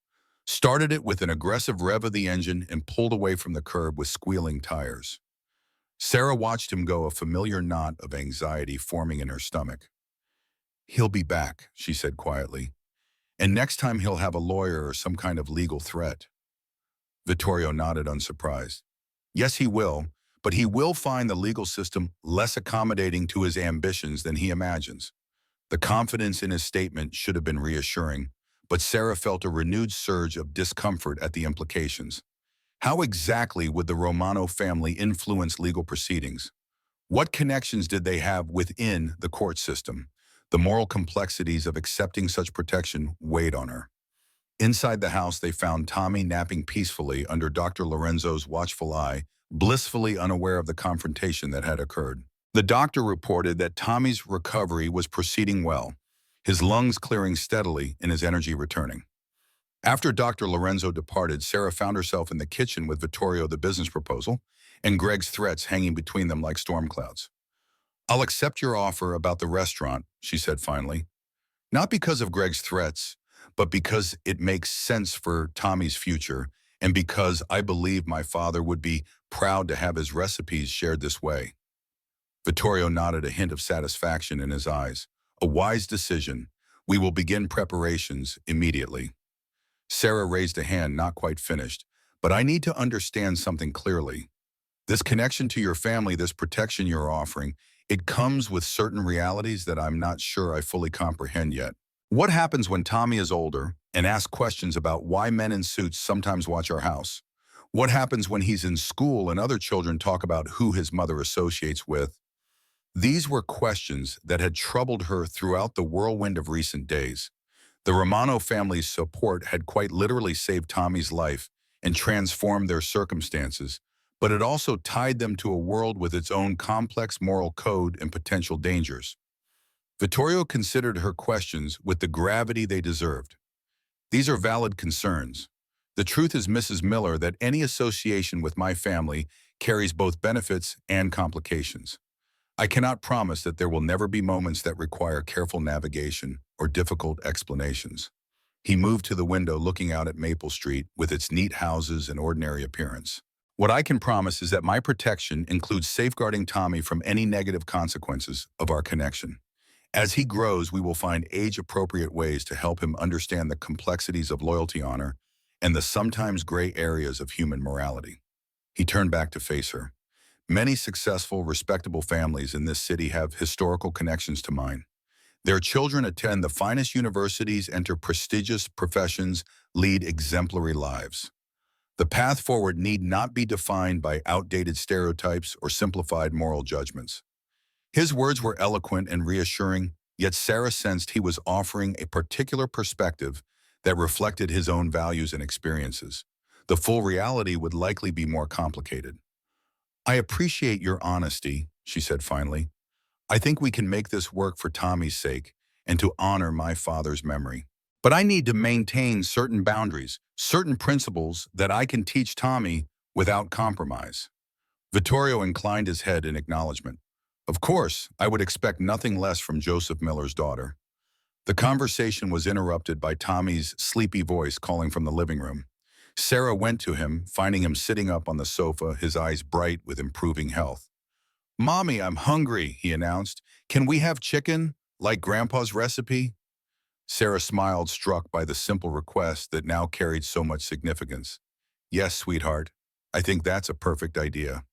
started it with an aggressive rev of the engine, and pulled away from the curb with squealing tires. Sarah watched him go, a familiar knot of anxiety forming in her stomach. "He'll be back," she said quietly. "And next time he'll have a lawyer or some kind of legal threat." Vittorio nodded, unsurprised. "Yes, he will, but he will find the legal system less accommodating to his ambitions than he imagines." The confidence in his statement should have been reassuring, but Sarah felt a renewed surge of discomfort at the implications. How exactly would the Romano family influence legal proceedings? What connections did they have within the court system? The moral complexities of accepting such protection weighed on her. Inside the house, they found Tommy napping peacefully under Dr. Lorenzo's watchful eye, blissfully unaware of the confrontation that had occurred. The doctor reported that Tommy's recovery was proceeding well, his lungs clearing steadily and his energy returning. After Dr. Lorenzo departed, Sarah found herself in the kitchen with Vittorio, the business proposal, and Greg's threats hanging between them like storm clouds. "I'll accept your offer about the restaurant," she said finally. "Not because of Greg's threats, but because it makes sense for Tommy's future, and because I believe my father would be proud to have his recipes shared this way." Vittorio nodded, a hint of satisfaction in his eyes. "A wise decision. We will begin preparations immediately." Sarah raised a hand, not quite finished. "But I need to understand something clearly. This connection to your family, this protection you're offering, it comes with certain realities that I'm not sure I fully comprehend yet. What happens when Tommy is older and asks questions about why men in suits sometimes watch our house? What happens when he's in school and other children talk about who his mother associates with?" These were questions that had troubled her throughout the whirlwind of recent days. The Romano family's support had quite literally saved Tommy's life and transformed their circumstances, but it also tied them to a world with its own complex moral code and potential dangers. Vittorio considered her questions with the gravity they deserved. "These are valid concerns. The truth is, Mrs. Miller, that any association with my family carries both benefits and complications. I cannot promise that there will never be moments that require careful navigation or difficult explanations." He moved to the window, looking out at Maple Street with its neat houses and ordinary appearance. "What I can promise is that my protection includes safeguarding Tommy from any negative consequences of our connection. As he grows, we will find age-appropriate ways to help him understand the complexities of loyalty, honor, and the sometimes gray areas of human morality." He turned back to face her. "Many successful, respectable families in this city have historical connections to mine. Their children attend the finest universities, enter prestigious professions, lead exemplary lives. The path forward need not be defined by outdated stereotypes or simplified moral judgments." His words were eloquent and reassuring, yet Sarah sensed he was offering a particular perspective that reflected his own values and experiences. The full reality would likely be more complicated. "I appreciate your honesty," she said finally. "I think we can make this work for Tommy's sake and to honor my father's memory." But I need to maintain certain boundaries, certain principles that I can teach Tommy without compromise. Vittorio inclined his head in acknowledgement. Of course, I would expect nothing less from Joseph Miller's daughter. The conversation was interrupted by Tommy's sleepy voice calling from the living room. Sarah went to him, finding him sitting up on the sofa, his eyes bright with improving health. "Mommy, I'm hungry," he announced. "Can we have chicken, like Grandpa's recipe?" Sarah smiled, struck by the simple request that now carried so much significance. "Yes, sweetheart. I think that's a perfect idea."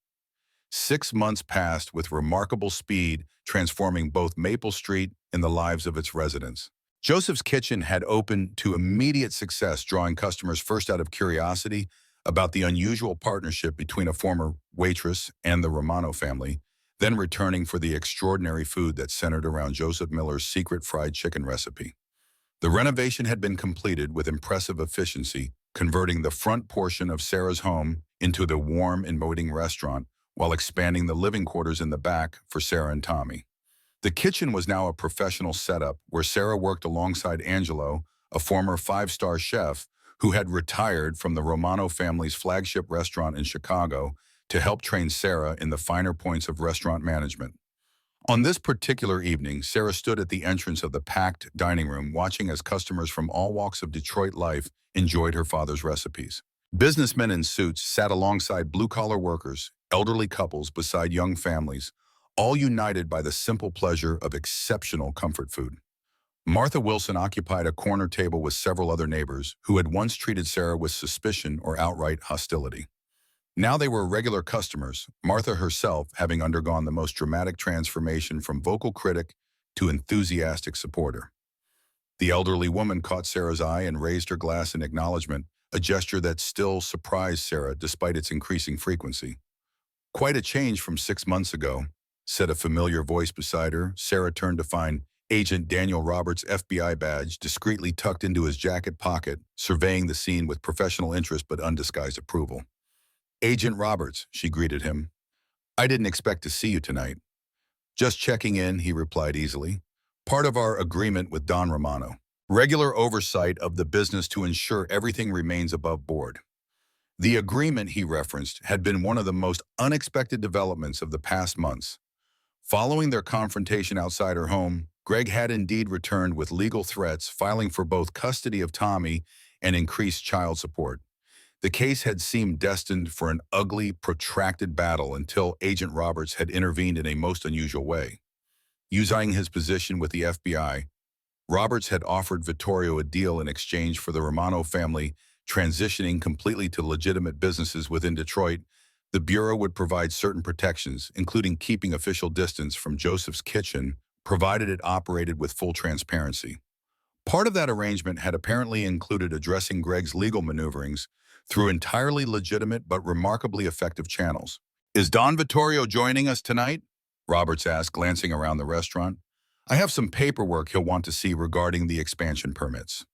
6 months passed with remarkable speed, transforming both Maple Street and the lives of its residents. Joseph's Kitchen had opened to immediate success, drawing customers first out of curiosity about the unusual partnership between a former waitress and the Romano family, then returning for the extraordinary food that centered around Joseph Miller's secret fried chicken recipe. The renovation had been completed with impressive efficiency, converting the front portion of Sarah's home into the warm, inviting restaurant while expanding the living quarters in the back for Sarah and Tommy. The kitchen was now a professional setup where Sarah worked alongside Angelo, a former five-star chef who had retired from the Romano family's flagship restaurant in Chicago to help train Sarah in the finer points of restaurant management. On this particular evening, Sarah stood at the entrance of the packed dining room watching as customers from all walks of Detroit life enjoyed her father's recipes. Businessmen in suits sat alongside blue-collar workers, elderly couples beside young families, all united by the simple pleasure of exceptional comfort food. Martha Wilson occupied a corner table with several other neighbors who had once treated Sarah with suspicion or outright hostility. Now they were regular customers, Martha herself having undergone the most dramatic transformation from vocal critic to enthusiastic supporter. The elderly woman caught Sarah's eye and raised her glass in acknowledgement, a gesture that still surprised Sarah despite its increasing frequency. "Quite a change from 6 months ago," said a familiar voice beside her. Sarah turned to find Agent Daniel Roberts' FBI badge discreetly tucked into his jacket pocket, surveying the scene with professional interest but undisguised approval. "Agent Roberts," she greeted him. "I didn't expect to see you tonight." "Just checking in," he replied easily. "Part of our agreement with Don Romano. Regular oversight of the business to ensure everything remains above board." The agreement he referenced had been one of the most unexpected developments of the past months. Following their confrontation outside her home, Greg had indeed returned with legal threats, filing for both custody of Tommy and increased child support. The case had seemed destined for an ugly, protracted battle until Agent Roberts had intervened in a most unusual way. Using his position with the FBI, Roberts had offered Vittorio a deal in exchange for the Romano family transitioning completely to legitimate businesses within Detroit. The Bureau would provide certain protections, including keeping official distance from Joseph's Kitchen, provided it operated with full transparency. Part of that arrangement had apparently included addressing Greg's legal maneuverings through entirely legitimate but remarkably effective channels. "Is Don Vittorio joining us tonight?" Roberts asked, glancing around the restaurant. "I have some paperwork he'll want to see regarding the expansion permits."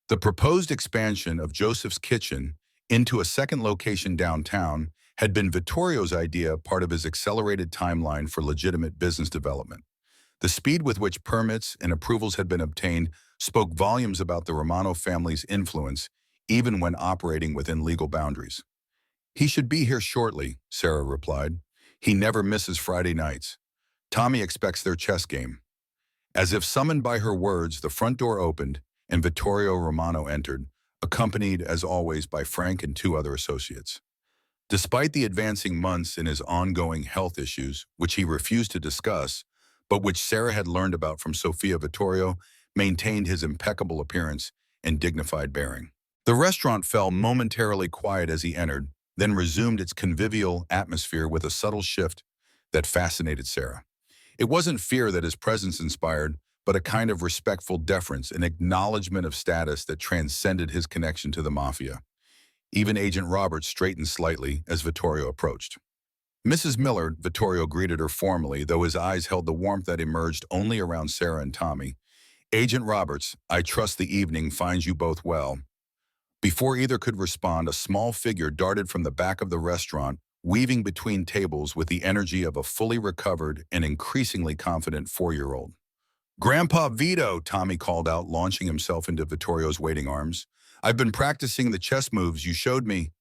The proposed expansion of Joseph's Kitchen into a second location downtown had been Vittorio's idea, part of his accelerated timeline for legitimate business development. The speed with which permits and approvals had been obtained spoke volumes about the Romano family's influence, even when operating within legal boundaries. "He should be here shortly," Sarah replied. "He never misses Friday nights. Tommy expects their chess game." As if summoned by her words, the front door opened, and Vittorio Romano entered, accompanied as always by Frank and two other associates. Despite the advancing months in his ongoing health issues, which he refused to discuss, but which Sarah had learned about from Sofia, Vittorio maintained his impeccable appearance and dignified bearing. The restaurant fell momentarily quiet as he entered, then resumed its convivial atmosphere with a subtle shift that fascinated Sarah. It wasn't fear that his presence inspired, but a kind of respectful deference, an acknowledgement of status that transcended his connection to the Mafia. Even Agent Roberts straightened slightly as Vittorio approached. "Mrs. Miller," Vittorio greeted her formally, though his eyes held the warmth that emerged only around Sarah and Tommy. "Agent Roberts, I trust the evening finds you both well." Before either could respond, a small figure darted from the back of the restaurant, weaving between tables with the energy of a fully recovered and increasingly confident 4-year-old. Grandpa Vito, Tommy called out, launching himself into Vittorio's waiting arms. I've been practicing the chess moves you showed me.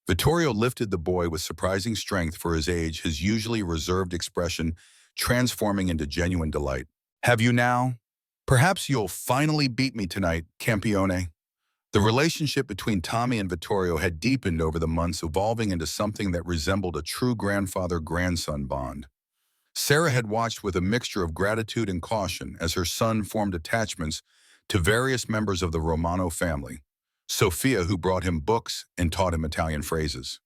Vittorio lifted the boy with surprising strength for his age, his usually reserved expression transforming into genuine delight. Have you now? Perhaps you'll finally beat me tonight, Campione. The relationship between Tommy and Vittorio had deepened over the months, evolving into something that resembled a true grandfather-grandson bond. Sarah had watched with a mixture of gratitude and caution as her son formed attachments to various members of the Romano family. Sophia, who brought him books and taught him Italian phrases.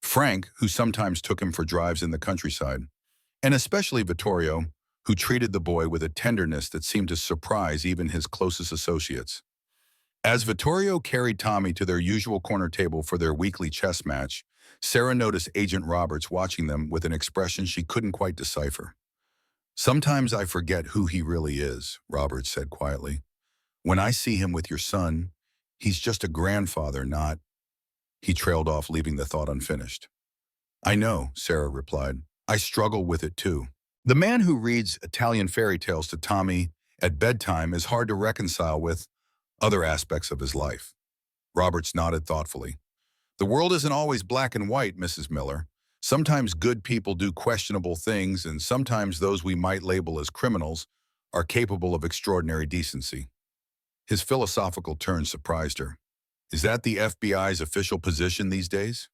Frank, who sometimes took him for drives in the countryside. And especially Vittorio, who treated the boy with a tenderness that seemed to surprise even his closest associates. As Vittorio carried Tommy to their usual corner table for their weekly chess match, Sarah noticed Agent Roberts watching them with an expression she couldn't quite decipher. "Sometimes I forget who he really is," Roberts said quietly. "When I see him with your son, he's just a grandfather, not—" He trailed off, leaving the thought unfinished. "I know," Sarah replied. "I struggle with it too. The man who reads Italian fairy tales to Tommy at bedtime is hard to reconcile with other aspects of his life." Roberts nodded thoughtfully. "The world isn't always black and white, Mrs. Miller. Sometimes good people do questionable things, and sometimes those we might label as criminals are capable of extraordinary decency." His philosophical turn surprised her. "Is that the FBI's official position these days?"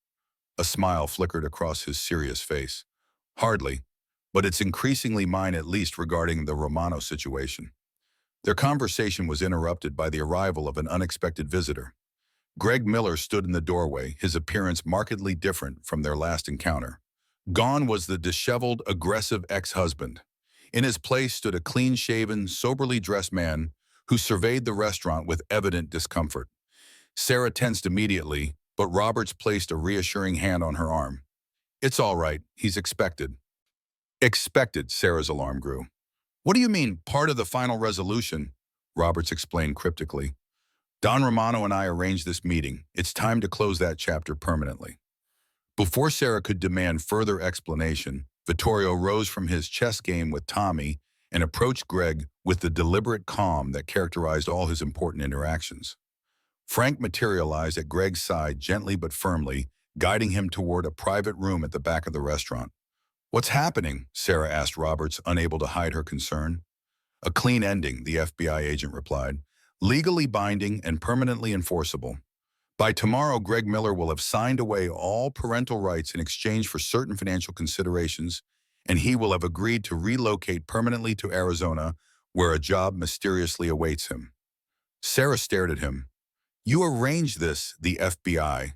A smile flickered across his serious face. "Hardly, but it's increasingly mine, at least regarding the Romano situation." Their conversation was interrupted by the arrival of an unexpected visitor. Greg Miller stood in the doorway, his appearance markedly different from their last encounter. Gone was the disheveled, aggressive ex-husband. In his place stood a clean-shaven, soberly dressed man who surveyed the restaurant with evident discomfort. Sarah tensed immediately, but Roberts placed a reassuring hand on her arm. "It's all right, he's expected." "Expected," Sarah's alarm grew. "What do you mean, part of the final resolution?" Roberts explained cryptically. "Don Romano and I arranged this meeting. It's time to close that chapter permanently." Before Sarah could demand further explanation, Vittorio rose from his chess game with Tommy and approached Greg with the deliberate calm that characterized all his important interactions. Frank materialized at Greg's side gently but firmly, guiding him toward a private room at the back of the restaurant. "What's happening?" Sarah asked Roberts, unable to hide her concern. "A clean ending," the FBI agent replied. "Legally binding and permanently enforceable. By tomorrow, Greg Miller will have signed away all parental rights in exchange for certain financial considerations, and he will have agreed to relocate permanently to Arizona, where a job mysteriously awaits him." Sarah stared at him. "You arranged this, the FBI."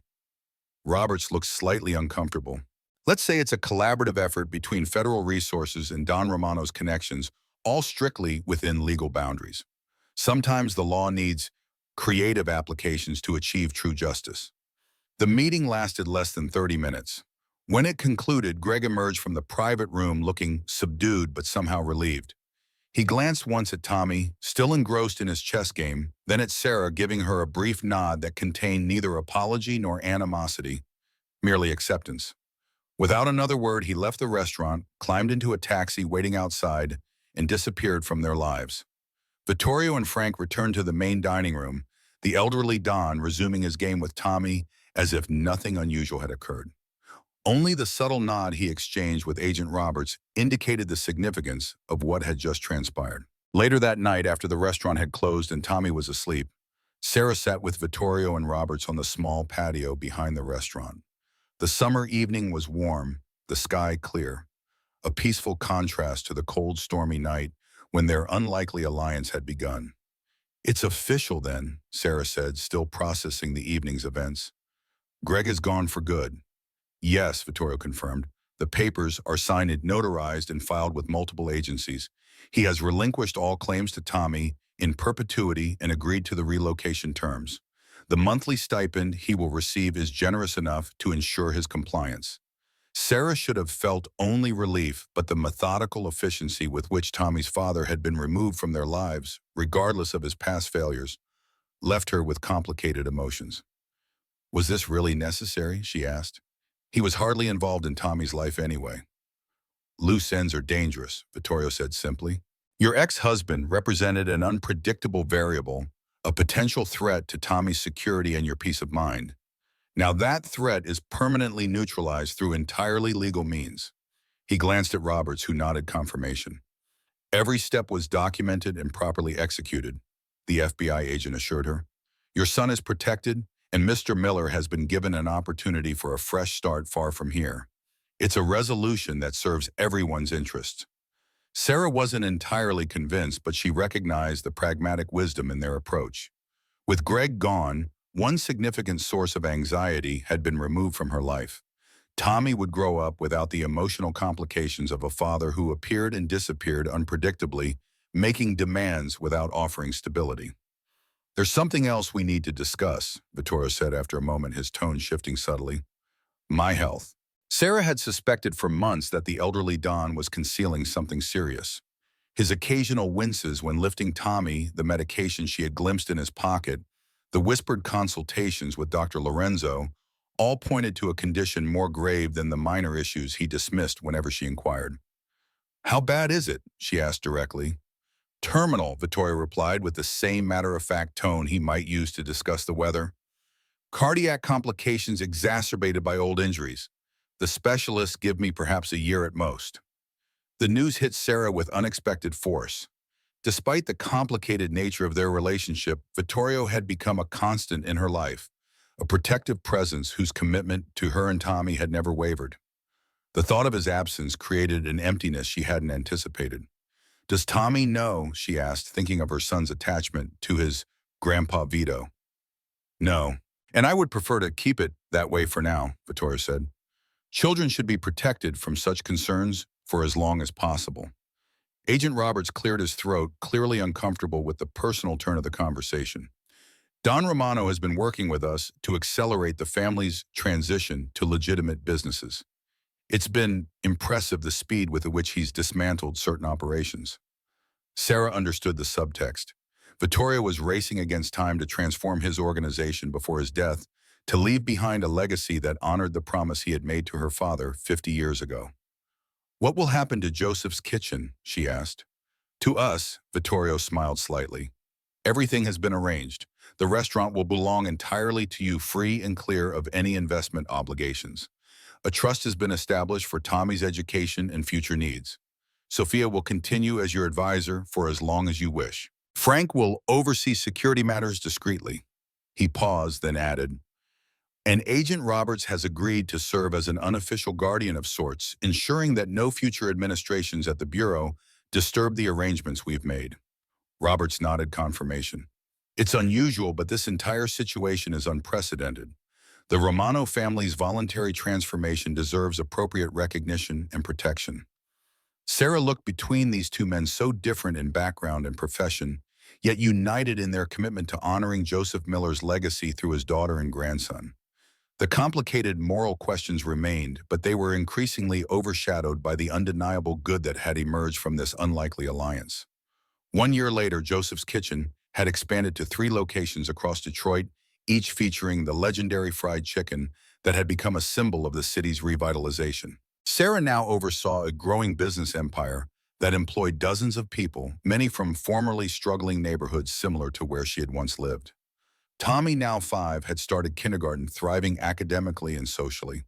Roberts looked slightly uncomfortable. "Let's say it's a collaborative effort between federal resources and Don Romano's connections, all strictly within legal boundaries. Sometimes the law needs creative applications to achieve true justice." The meeting lasted less than 30 minutes. When it concluded, Greg emerged from the private room looking subdued but somehow relieved. He glanced once at Tommy, still engrossed in his chess game, then at Sarah, giving her a brief nod that contained neither apology nor animosity, merely acceptance. Without another word, he left the restaurant, climbed into a taxi waiting outside, and disappeared from their lives. Vittorio and Frank returned to the main dining room, the elderly Don resuming his game with Tommy as if nothing unusual had occurred. Only the subtle nod he exchanged with Agent Roberts indicated the significance of what had just transpired. Later that night, after the restaurant had closed and Tommy was asleep, Sarah sat with Vittorio and Roberts on the small patio behind the restaurant. The summer evening was warm, the sky clear, a peaceful contrast to the cold, stormy night when their unlikely alliance had begun. "It's official then," Sarah said, still processing the evening's events. "Greg has gone for good." "Yes," Vittorio confirmed. "The papers are signed, notarized, and filed with multiple agencies. He has relinquished all claims to Tommy in perpetuity and agreed to the relocation terms. The monthly stipend he will receive is generous enough to ensure his compliance." Sarah should have felt only relief, but the methodical efficiency with which Tommy's father had been removed from their lives, regardless of his past failures, left her with complicated emotions. "Was this really necessary?" she asked. "He was hardly involved in Tommy's life anyway." "Loose ends are dangerous," Vittorio said simply. Your ex-husband represented an unpredictable variable, a potential threat to Tommy's security and your peace of mind. Now that threat is permanently neutralized through entirely legal means. He glanced at Roberts, who nodded confirmation. Every step was documented and properly executed, the FBI agent assured her. Your son is protected, and Mr. Miller has been given an opportunity for a fresh start far from here. It's a resolution that serves everyone's interests. Sarah wasn't entirely convinced, but she recognized the pragmatic wisdom in their approach. With Greg gone, one significant source of anxiety had been removed from her life. Tommy would grow up without the emotional complications of a father who appeared and disappeared unpredictably, making demands without offering stability. There's something else we need to discuss, Vittorio said after a moment, his tone shifting subtly. My health. Sarah had suspected for months that the elderly Don was concealing something serious. His occasional winces when lifting Tommy, the medication she had glimpsed in his pocket, the whispered consultations with Dr. Lorenzo, all pointed to a condition more grave than the minor issues he dismissed whenever she inquired. How bad is it? She asked directly. Terminal, Vittorio replied with the same matter-of-fact tone he might use to discuss the weather. Cardiac complications exacerbated by old injuries. The specialists give me perhaps a year at most. The news hit Sarah with unexpected force. Despite the complicated nature of their relationship, Vittorio had become a constant in her life, a protective presence whose commitment to her and Tommy had never wavered. The thought of his absence created an emptiness she hadn't anticipated. Does Tommy know, she asked, thinking of her son's attachment to his Grandpa Vito. No, and I would prefer to keep it that way for now, Vittorio said. Children should be protected from such concerns for as long as possible. Agent Roberts cleared his throat, clearly uncomfortable with the personal turn of the conversation. Don Romano has been working with us to accelerate the family's transition to legitimate businesses. It's been impressive the speed with which he's dismantled certain operations. Sarah understood the subtext. Vittorio was racing against time to transform his organization before his death, to leave behind a legacy that honored the promise he had made to her father 50 years ago. What will happen to Joseph's Kitchen? She asked. To us, Vittorio smiled slightly. Everything has been arranged. The restaurant will belong entirely to you, free and clear of any investment obligations. A trust has been established for Tommy's education and future needs. Sophia will continue as your advisor for as long as you wish. Frank will oversee security matters discreetly. He paused, then added, and Agent Roberts has agreed to serve as an unofficial guardian of sorts, ensuring that no future administrations at the Bureau disturb the arrangements we've made. Roberts nodded confirmation. It's unusual, but this entire situation is unprecedented. The Romano family's voluntary transformation deserves appropriate recognition and protection. Sarah looked between these two men so different in background and profession, yet united in their commitment to honoring Joseph Miller's legacy through his daughter and grandson. The complicated moral questions remained, but they were increasingly overshadowed by the undeniable good that had emerged from this unlikely alliance. 1 year later, Joseph's Kitchen had expanded to 3 locations across Detroit, each featuring the legendary fried chicken that had become a symbol of the city's revitalization. Sarah now oversaw a growing business empire that employed dozens of people, many from formerly struggling neighborhoods similar to where she had once lived. Tommy, now 5, had started kindergarten, thriving academically and socially.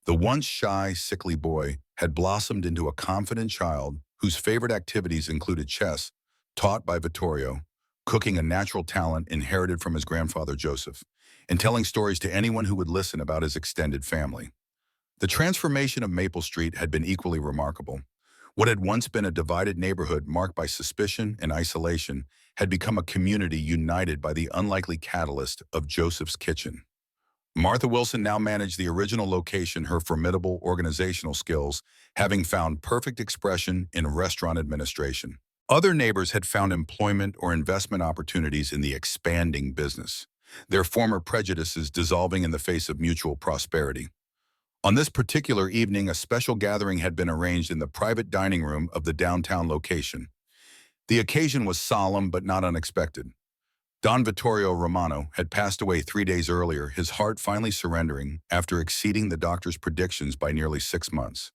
The once shy, sickly boy had blossomed into a confident child whose favorite activities included chess, taught by Vittorio, cooking, a natural talent inherited from his grandfather Joseph, and telling stories to anyone who would listen about his extended family. The transformation of Maple Street had been equally remarkable. What had once been a divided neighborhood marked by suspicion and isolation had become a community united by the unlikely catalyst of Joseph's Kitchen. Martha Wilson now managed the original location, her formidable organizational skills having found perfect expression in restaurant administration. Other neighbors had found employment or investment opportunities in the expanding business, their former prejudices dissolving in the face of mutual prosperity. On this particular evening, a special gathering had been arranged in the private dining room of the downtown location. The occasion was solemn but not unexpected. Don Vittorio Romano had passed away 3 days earlier, his heart finally surrendering after exceeding the doctor's predictions by nearly 6 months.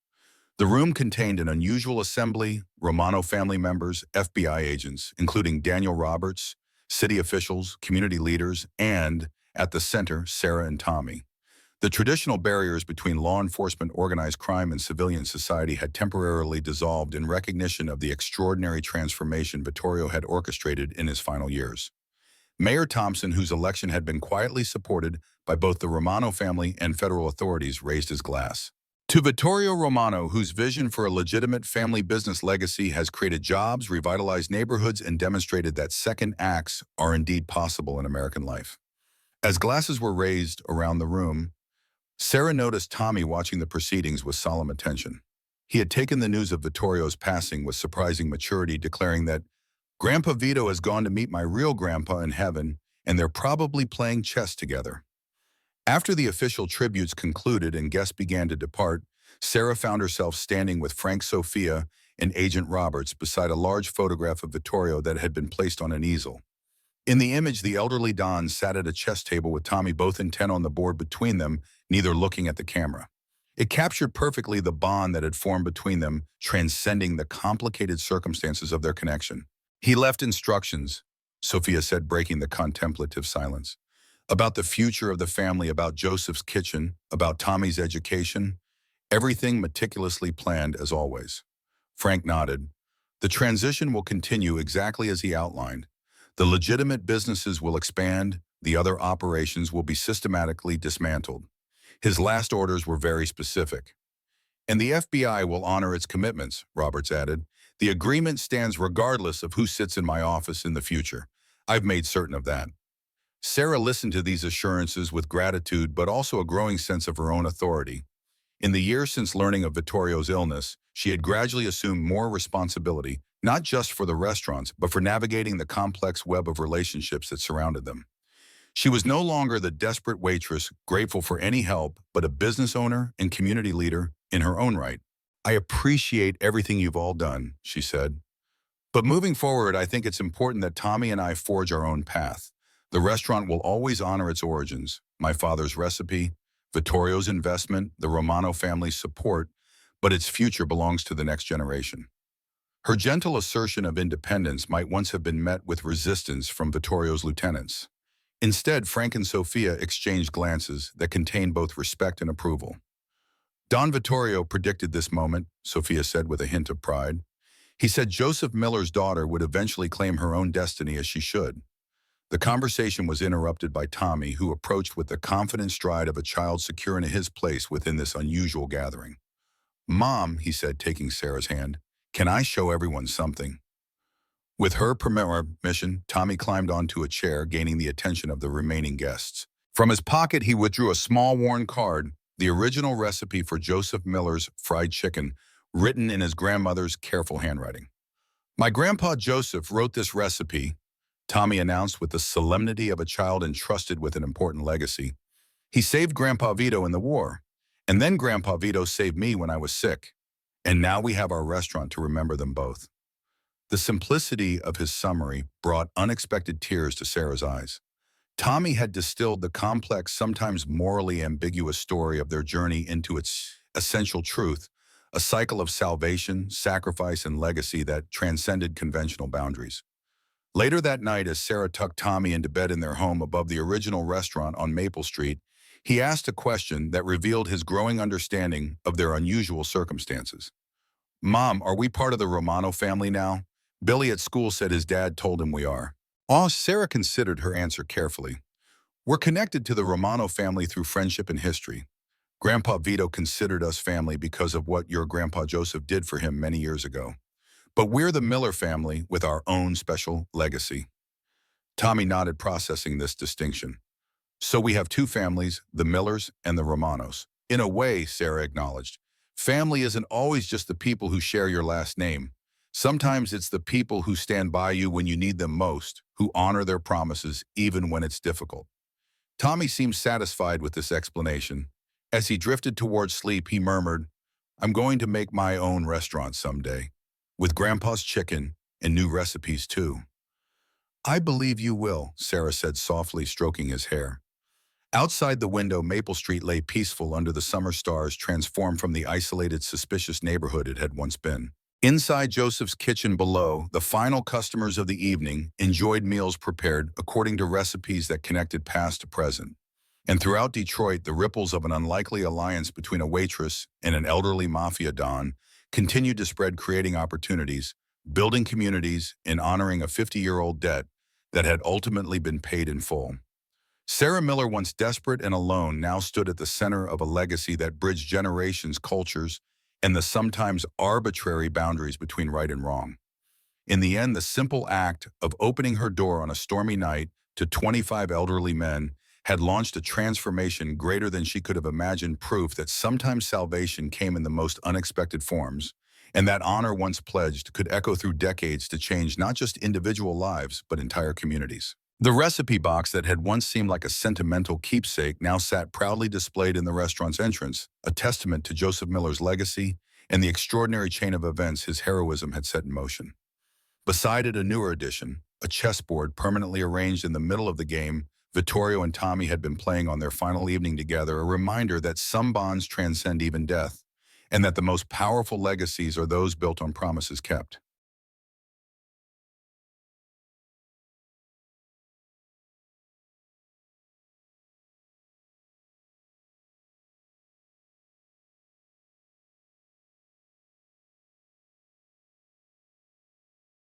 The room contained an unusual assembly, Romano family members, FBI agents, including Daniel Roberts, city officials, community leaders, and, at the center, Sarah and Tommy. The traditional barriers between law enforcement, organized crime, and civilian society had temporarily dissolved in recognition of the extraordinary transformation Vittorio had orchestrated in his final years. Mayor Thompson, whose election had been quietly supported by both the Romano family and federal authorities, raised his glass. To Vittorio Romano, whose vision for a legitimate family business legacy has created jobs, revitalized neighborhoods, and demonstrated that second acts are indeed possible in American life. As glasses were raised around the room, Sarah noticed Tommy watching the proceedings with solemn attention. He had taken the news of Vittorio's passing with surprising maturity, declaring that Grandpa Vito has gone to meet my real grandpa in heaven, and they're probably playing chess together. After the official tributes concluded and guests began to depart, Sarah found herself standing with Frank Sophia and Agent Roberts beside a large photograph of Vittorio that had been placed on an easel. In the image, the elderly Don sat at a chess table with Tommy, both intent on the board between them, neither looking at the camera. It captured perfectly the bond that had formed between them, transcending the complicated circumstances of their connection. He left instructions, Sophia said, breaking the contemplative silence, about the future of the family, about Joseph's kitchen, about Tommy's education, everything meticulously planned as always. Frank nodded. The transition will continue exactly as he outlined. The legitimate businesses will expand, the other operations will be systematically dismantled. His last orders were very specific. And the FBI will honor its commitments, Roberts added. The agreement stands regardless of who sits in my office in the future. I've made certain of that. Sarah listened to these assurances with gratitude, but also a growing sense of her own authority. In the years since learning of Vittorio's illness, she had gradually assumed more responsibility, not just for the restaurants, but for navigating the complex web of relationships that surrounded them. She was no longer the desperate waitress, grateful for any help, but a business owner and community leader in her own right. I appreciate everything you've all done, she said. But moving forward, I think it's important that Tommy and I forge our own path. The restaurant will always honor its origins, my father's recipe, Vittorio's investment, the Romano family's support, but its future belongs to the next generation. Her gentle assertion of independence might once have been met with resistance from Vittorio's lieutenants. Instead, Frank and Sophia exchanged glances that contained both respect and approval. Don Vittorio predicted this moment, Sophia said with a hint of pride. He said Joseph Miller's daughter would eventually claim her own destiny, as she should. The conversation was interrupted by Tommy, who approached with the confident stride of a child secure in his place within this unusual gathering. Mom, he said, taking Sarah's hand, can I show everyone something? With her permission, Tommy climbed onto a chair, gaining the attention of the remaining guests. From his pocket, he withdrew a small worn card, the original recipe for Joseph Miller's fried chicken, written in his grandmother's careful handwriting. My grandpa Joseph wrote this recipe, Tommy announced with the solemnity of a child entrusted with an important legacy. He saved Grandpa Vito in the war, and then Grandpa Vito saved me when I was sick. And now we have our restaurant to remember them both. The simplicity of his summary brought unexpected tears to Sarah's eyes. Tommy had distilled the complex, sometimes morally ambiguous story of their journey into its essential truth, a cycle of salvation, sacrifice, and legacy that transcended conventional boundaries. Later that night, as Sarah tucked Tommy into bed in their home above the original restaurant on Maple Street, he asked a question that revealed his growing understanding of their unusual circumstances. Mom, are we part of the Romano family now? Billy at school said his dad told him we are. Sarah considered her answer carefully. We're connected to the Romano family through friendship and history. Grandpa Vito considered us family because of what your Grandpa Joseph did for him many years ago. But we're the Miller family with our own special legacy. Tommy nodded, processing this distinction. So we have two families, the Millers and the Romanos. In a way, Sarah acknowledged, family isn't always just the people who share your last name. Sometimes it's the people who stand by you when you need them most, who honor their promises even when it's difficult. Tommy seemed satisfied with this explanation. As he drifted towards sleep, he murmured, I'm going to make my own restaurant someday, with Grandpa's chicken and new recipes too. I believe you will, Sarah said softly, stroking his hair. Outside the window, Maple Street lay peaceful under the summer stars, transformed from the isolated, suspicious neighborhood it had once been. Inside Joseph's kitchen below, the final customers of the evening enjoyed meals prepared according to recipes that connected past to present. And throughout Detroit, the ripples of an unlikely alliance between a waitress and an elderly mafia don continued to spread, creating opportunities, building communities, and honoring a 50-year-old debt that had ultimately been paid in full. Sarah Miller, once desperate and alone, now stood at the center of a legacy that bridged generations, cultures, and the sometimes arbitrary boundaries between right and wrong. In the end, the simple act of opening her door on a stormy night to 25 elderly men had launched a transformation greater than she could have imagined, proof that sometimes salvation came in the most unexpected forms, and that honor once pledged could echo through decades to change not just individual lives, but entire communities. The recipe box that had once seemed like a sentimental keepsake now sat proudly displayed in the restaurant's entrance, a testament to Joseph Miller's legacy and the extraordinary chain of events his heroism had set in motion. Beside it, a newer addition, a chessboard permanently arranged in the middle of the game Vittorio and Tommy had been playing on their final evening together, a reminder that some bonds transcend even death, and that the most powerful legacies are those built on promises kept.